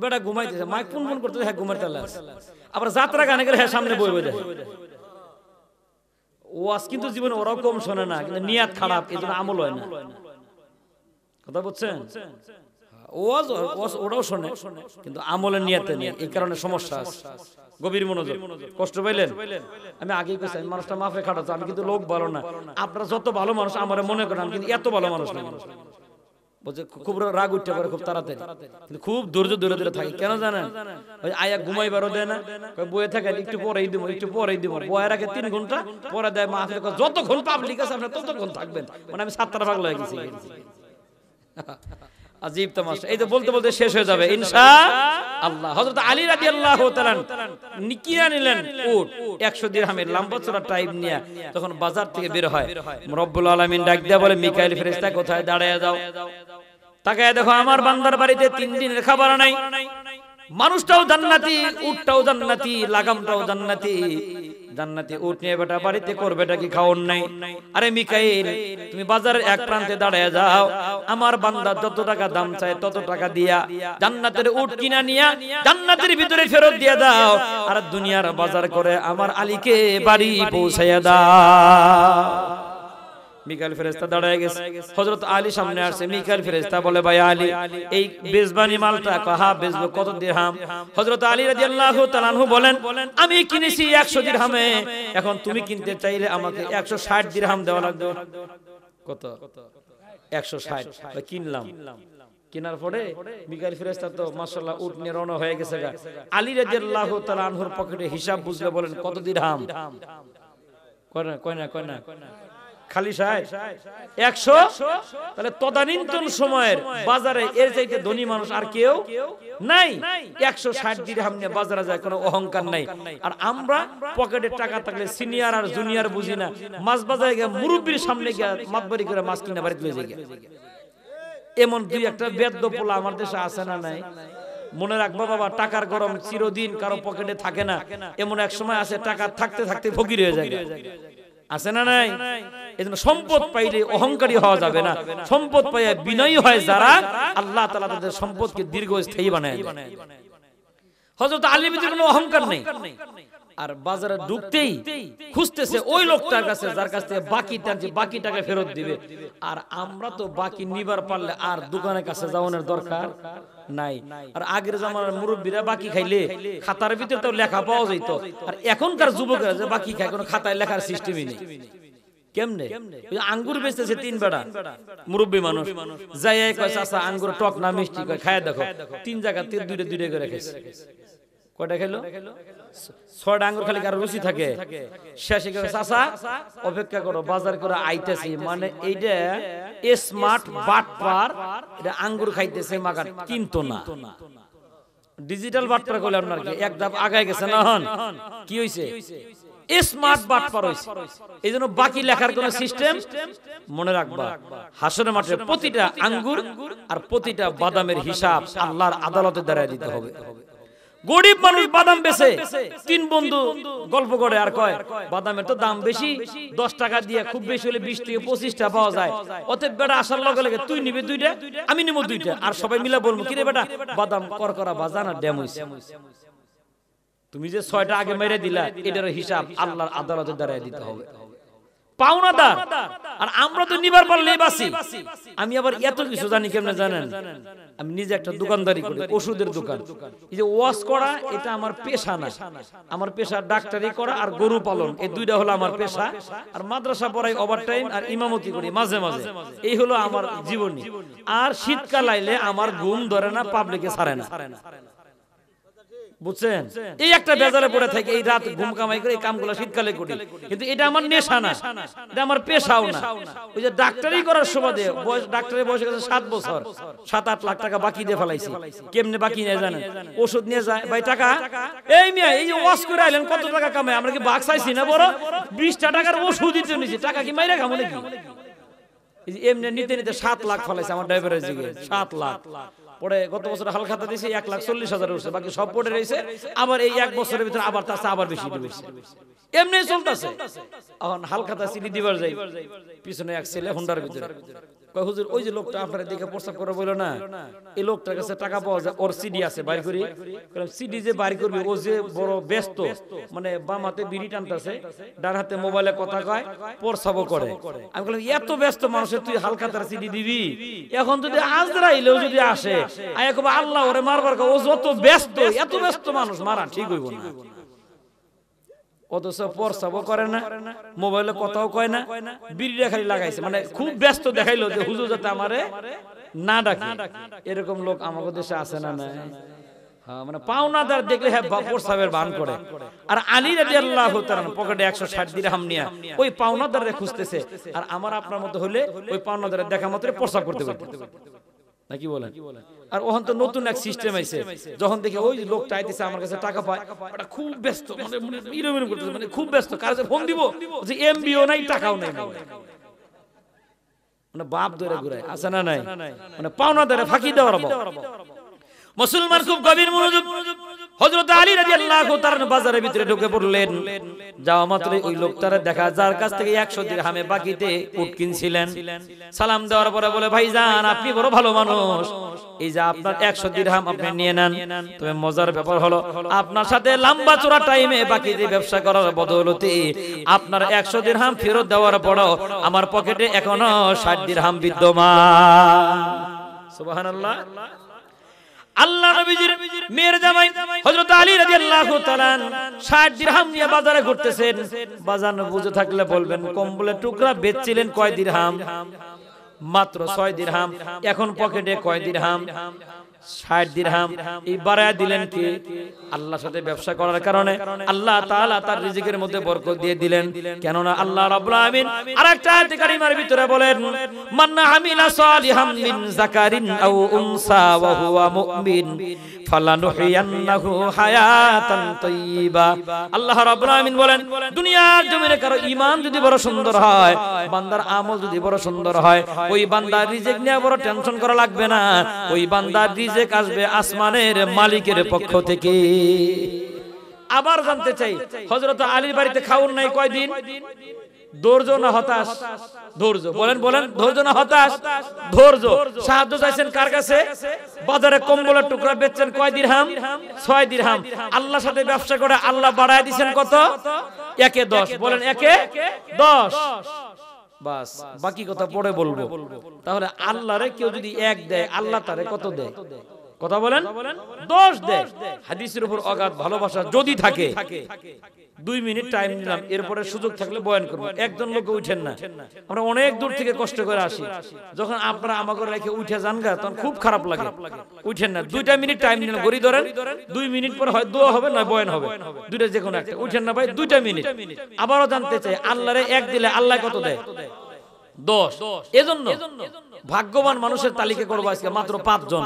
বেটা ঘুমাইতেছে, মাইক ফোন ফোন করতে, হ্যাঁ ঘুমাইতে লাগছে। আবার যাত্রা গানে গেলে হ্যাঁ সামনে বই বই ওয়াজ, কিন্তু জীবনে ওরাও কম শোনে না, কিন্তু নিয়াত খারাপ, এই জন্য আমল হয় না। কথা বলছেন, ওয়াজ ওরাও শোনে কিন্তু আমলের নিয়াতে নেই, এই কারণে সমস্যা আছে। গভীর মনোযোগ, কষ্ট পাইলেন? আমি আগেই কইছি মানুষটা মাফে খাটাতো, আমি কিন্তু লোক ভালো না। আপনারা যত ভালো মানুষ আমার মনে করেন, আমি কিন্তু এত ভালো মানুষ না। বলছে খুব রাগ উঠতে পারে খুব তাড়াতাড়ি, কিন্তু খুব ধৈর্য ধরে ধরে থাকে। কেন জানেন? ওই আয়া ঘুমাইবারও দেয় না, বইয়ে থাকে একটু পরেই দিব, একটু পরেই দিব, বয়ে রাখে 3 ঘন্টা, পরে দেয় মাহফিল, যতক্ষণ পাবলিক আছে আপনি ততক্ষণ থাকবেন। মানে আমি 7টা পাগল হয়ে গেছি। আজীব তামাশা। এই তো বলতে বলতে শেষ হয়ে যাবে ইনশাআল্লাহ। হযরত আলী রাদিয়াল্লাহু তাআলা নিকিয়া নিলেন উট 100 দিরহামের লম্বা চড়া টাইম নিয়ে, তখন বাজার থেকে বের হয়। রব্বুল আলামিন ডাক দেয়া বলে, মিকাইল ফেরেশতা কোথায়? দাঁড়ায়া যাও, তাকায় দেখো আমার বান্দার বাড়িতে 3 দিনের খাবার নাই। মানুষটাও জান্নাতি, উটটাও জান্নাতি, লাগামটাও জান্নাতি। জান্নাতি উট নিয়ে বেটা বাড়িতে করবেটা কি খাওন নাই? আরে মিকাইল, তুমি বাজারের এক প্রান্তে দাঁড়ায় যাও, আমার বান্দা যত টাকা দাম চায় তত টাকা দিয়া জান্নাতের উট কিনা নিয়া জান্নাতের ভিতরে ফেরত দিয়ে দাও, আর দুনিয়ার বাজার করে আমার আলীকে বাড়ি পৌঁছাইয়া দাও। মিকাইল ফেরেশতা দাঁড়ায় গেছে, হযরত আলী সামনে আসছে। মিকাইল ফেরেশতা বলে, ভাই আলী, এই বেজবানি মালটা কাহা বেচবো, কত দিরহাম? হযরত আলী রাদিয়াল্লাহু তাআলা আনহু বলেন, আমি কিনেছি 100 দিরহামে, এখন তুমি কিনতে চাইলে আমাকে 160 দিরহাম দেওয়া লাগবে। কত? 160। কিনলাম। কেনার পরে মিকাইল ফেরেশতা তো মাশাআল্লাহ উট নিয়ে রওনা হয়ে গেছে। আলী রাদিয়াল্লাহু তাআলা আনহুর পকেটে হিসাব বুঝলে বলেন, কত দিরহাম? কয় না খালি 100। তাহলে তদানীন্তন সময়ের বাজারে এর চাইতে ধনী মানুষ আর কেউ নাই। 160 দিরহাম নিয়ে বাজারে যায়, কোনো অহংকার নাই। আর আমরা পকেটে টাকা থাকলে সিনিয়র আর জুনিয়র বুঝি না, মাছ বাজারে গিয়ে মুরব্বির সামনে গিয়ে মাতবাড়ি করে মাছ কিনে বাড়িতে লয়ে যায়। এমন দুই একটা বেদ্য পোলা আমার দেশে আছে না নাই? মনে রাখবো বাবা, টাকার গরম চিরদিন কারো পকেটে থাকে না। এমন এক সময় আছে টাকা থাকতে থাকতে ফকির হয়ে যায়, আছে না নাই? এজন্য সম্পদ পাইলে অহংকারী হওয়া যাবে না। সম্পদ পাইয়া বিনয়ী হয় যারা, আল্লাহ তাআলা তাদের সম্পদকে দীর্ঘস্থায়ী বানায় দেন। হযরত আলীর ভিতরে কোনো অহংকার নেই। আর বাজারে ঢুকতেই খুঁজতেছে ওই লোকটার কাছে যার কাছ থেকে বাকি টাকা ফেরত দিবে। আর আমরা তো বাকি নিবার পারলে আর দোকানের কাছে যাওয়ার দরকার নাই। আর আগের জামানার মুরব্বীরা বাকি খাইলে খাতার ভিতরে তো লেখা পাওয়া যেত। আর এখনকার যুবকরা যে বাকি খায়, কোনো খাতায় লেখার সিস্টেমই নেই। কেমনে? আঙ্গুর বেচতেছে 3 বেড়া, মুরব্বী মানুষ যাই কয়, চাচা আঙ্গুর টক না মিষ্টি? কয় খায় দেখো। 3 জায়গাতে 2 করে খেয়েছে। কয়টা খেলো? 6টা আঙ্গুর খালি কারো রুচি থাকে। শেষে কয়, চাচা অপেক্ষা করো, বাজার করে আইতেছি। মানে এইটা স্মার্ট বাটপার, এটা আঙ্গুর খাইতেছে মাগার, কিন্তু না ডিজিটাল বাটপার করলে আপনার কি এক ধাপ আগায় গেছে না? হন কি হইছে? স্মার্ট বাটপার হইছে। এইজন্য বাকি লেখার কোন সিস্টেম মনে রাখবা, হাসরের মাঠে প্রতিটা আঙ্গুর আর প্রতিটা বাদামের হিসাব আল্লাহর আদালতে দাঁড়ায় দিতে হবে। গরিব মানুষ বাদাম বেচে, তিন বন্ধু গল্প করে আর কয় বাদামের তো দাম বেশি, 10 টাকা দিয়ে খুব বেশি হলে 20 থেকে 25টা পাওয়া যায়, অতএব বেটা আসার লগে লগে তুই নিবি 2টা, আমি নিব 2টা, আর সবাই মিলে বলবো কিরে বেটা বাদাম করকরা বাজান আর ড্যাম হইছে, তুমি যে 6টা আগে মেরে দিলা এটার হিসাব আল্লাহর আদালতের দ্বারা দিতে হবে, পাওনাদার। আর আমরা তো নিবার পারলেই বাসি। আমি আবার এত কিছু জানি কেমনে জানেন, আমি নিজে একটা দোকানদারি করি, ওষুধের দোকান। এই যে ওয়াশ করা এটা আমার পেশা না, আমার পেশা ডাক্তারি করা আর গরু পালন, এই দুইটা হলো আমার পেশা। আর মাদ্রাসা পড়াই ওভারটাইম আর ইমামতি করি মাঝে মাঝে, এই হলো আমার জীবনী। আর শীতকাল আইলে আমার ঘুম ধরে না, পাবলিকে ছাড়ে না, বুঝছেন? এই একটা বেজারে পড়ে থাকে, এই রাত ঘুম কামাই করে এই কামগুলো শীতকালে করি, কিন্তু এটা আমার নেশা না, এটা আমার পেশাও না। ওই যে ডাক্তারি করার সুবাদে ডাক্তারের বয়স গেছে 7 বছর, 7-8 লাখ টাকা বাকি দিয়ে ফেলাইছি। কেমনে বাকি নেই জানেন? ওষুধ নিয়ে যায় ভাই টাকা, এই মিয়া এই যে ওয়াশ করে আইলেন কত টাকা কামাই, আমরা কি বাক চাইছি না? বড় 20টা টাকার ওষুধ দিতে নিছি, টাকা কি মাইরা খামো নাকি? এমনি নিতে নিতে 7 লাখ ফেলাইছে আমার ড্রাইভারের জিগে, 7 লাখ। পরে গত বছর হালখাতা দিয়েছে 1,40,000 উঠছে, বাকি সব পড়ে রয়েছে। আবার এই 1 বছরের ভিতরে আবার তার আবার বেশি দিয়েছে, এমনি চলতেছে। এখন হালখাতা সিডি দিবার যাই, পিছনে এক ছেলে হুন্ডার ভিতরে কয় হুজুর ওই যে লোকটা আপনারা দেখে প্রস্তাব করে বললো না, এই লোকটার কাছে টাকা পাওয়া যায়, ওর সিডি আছে বাইর করি। সিডি যে বাইর করবি ও যে বড় ব্যস্ত, মানে বাম হাতে বিড়ি টানতেছে, ডান হাতে মোবাইলে কথা কয়, প্রস্তাবও করে। আমি বললাম এত ব্যস্ত মানুষের তুই হালখাতার সিডি দিবি? এখন যদি আজরাইলেও যদি আসে আয়া কবে আল্লাহ ওরে মারবার, ও যত ব্যস্ত, এত ব্যস্ত মানুষ মারা ঠিক হইব না। অথচ প্রস্তাবও করে না, মোবাইলে কথাও কয় না, বিড়িটা খালি লাগাইছে, মানে খুব ব্যস্ত দেখাইলো যে হুজুর যাতে আমারে না ডাকে। এরকম লোক আমাদের দেশে আছে না? নাই। হ্যাঁ, মানে পাওনাদার দেখলে হ্যাঁ প্রস্তাবের বান করে। আর আলী রাদিয়াল্লাহু তাআলা পকেটে 160 দিরহাম নিয়ে ওই পাওনাদারে খুঁজতেছে, আর আমার আপনার মতো হলে ওই পাওনাদারের দেখা মাত্র প্রস্তাব করতে পারত নাকি বলেন? আর ওখান তো নতুন এক সিস্টেম আইছে, যখন দেখে ওই লোকটা আইতেছে আমার কাছে টাকা পায়, ওটা খুব ব্যস্ত, মানে ইরমিরম করতেছে, মানে খুব ব্যস্ত, কাছে ফোন দিব যে এমবিও নাই টাকাও নাই, মানে বাপ ধরে ঘুরায়, আছে না নাই? মানে পাওনাদারে ফাঁকি দেওয়ার বাবা। মুসলমান খুব গভীর মনোযোগ। হযরত আলী রাদিয়াল্লাহু তাআলা বাজারের ভিতরে ঢুকে পড়লেন, যাওয়া মাত্রই ওই লোকটারে দেখা যার কাছ থেকে 100 দিরহামে বাকিতে উট কিনছিলেন। সালাম দেওয়ার পরে বলে ভাইজান আপনি বড় ভালো মানুষ, এই যে আপনার 100 দিরহাম আপনি নিয়ে নেন। তবে মজার ব্যাপার হলো আপনার সাথে লম্বা চড়া টাইমে বাকিতে ব্যবসা করার বদৌলতে আপনার 100 দিরহাম ফেরত দেওয়ার পরও আমার পকেটে এখনো 60 দিরহাম বিদ্যমান। সুবহানাল্লাহ। আল্লাহ নবীজির মেয়ের জামাই হযরত আলী রাদিয়াল্লাহু তাআলা 60 দিরহাম নিয়ে বাজারে ঘুরতেছেন। বাজার বুঝে থাকলে বলবেন কম্বলের টুকরা বেচছিলেন কয় দিরহাম? মাত্র 6 দিরহাম। এখন পকেটে কয় দিরহাম? 60 দিরহাম। এই বাড়ায় দিলেন কি? আল্লাহর সাথে ব্যবসা করার কারণে আল্লাহ তাআলা তার রিজিকের মধ্যে বরকত দিয়ে দিলেন। কেননা আল্লাহ রাব্বুল আমিন আরেকটা আয়াতে কারিমার ভিতরে বলেন মান আমিলা সালিহাম মিন যাকারিন আও উনসা ওয়া হুয়া মুমিন ফালানুহিয়ান্নাহু হায়াতান তাইয়্যিবা। আল্লাহ রাব্বুল আমিন বলেন দুনিয়ার জমিনে কারো ঈমান যদি বড় সুন্দর হয়, বান্দার আমল যদি বড় সুন্দর হয়, ওই বান্দার রিজিক নিয়ে বড় টেনশন করা লাগবে না। ওই বান্দার রিজিক আসবে আসমানের মালিকের পক্ষ থেকে। আবার জানতে চাই হযরত আলীর বাড়িতে খাউন নাই কয়দিন? ধৈর্য না হতাশ? ধৈর্য। বলেন বলেন, ধৈর্য না হতাশ? ধৈর্য। সাহায্য চাইছেন কার কাছে? বাজারে কম্বলের টুকরা বেচছেন কয় দিরহাম? 6 দিরহাম। আল্লাহর সাথে ব্যবসা করে আল্লাহ বাড়ায় দিবেন কত? 1 এ 10। বলেন 1 এ 10। বাস, বাকি কথা পরে বলবো। তাহলে আল্লাহরে কেউ যদি 1 দেয়, আল্লাহ তারে কত দেয়? কথা বলেন 10 দেয়। হাদিসের উপর অগাধ ভালোবাসা যদি থাকে, 2 মিনিট টাইম নিলাম, এরপরে সুযোগ থাকলে বয়ান করব। একজন লোক উঠেন না, আমরা অনেক দূর থেকে কষ্ট করে আসি, যখন আপনারা আমাকে রেখে উঠে যান গা তখন খুব খারাপ লাগে। উঠেন না, 2টা মিনিট টাইম নিলাম, গড়ি ধরেন 2 মিনিট পর হয় দোয়া হবে না বয়ান হবে, দুইটা যে কোনো একটা। উঠেন না ভাই, 2টা মিনিট। আবারও জানতে চাই আল্লাহরে 1 দিলে আল্লাহ কত দেয়? 10। এজন্য ভাগ্যবান মানুষের তালিকা করবো আজকে মাত্র 5 জন।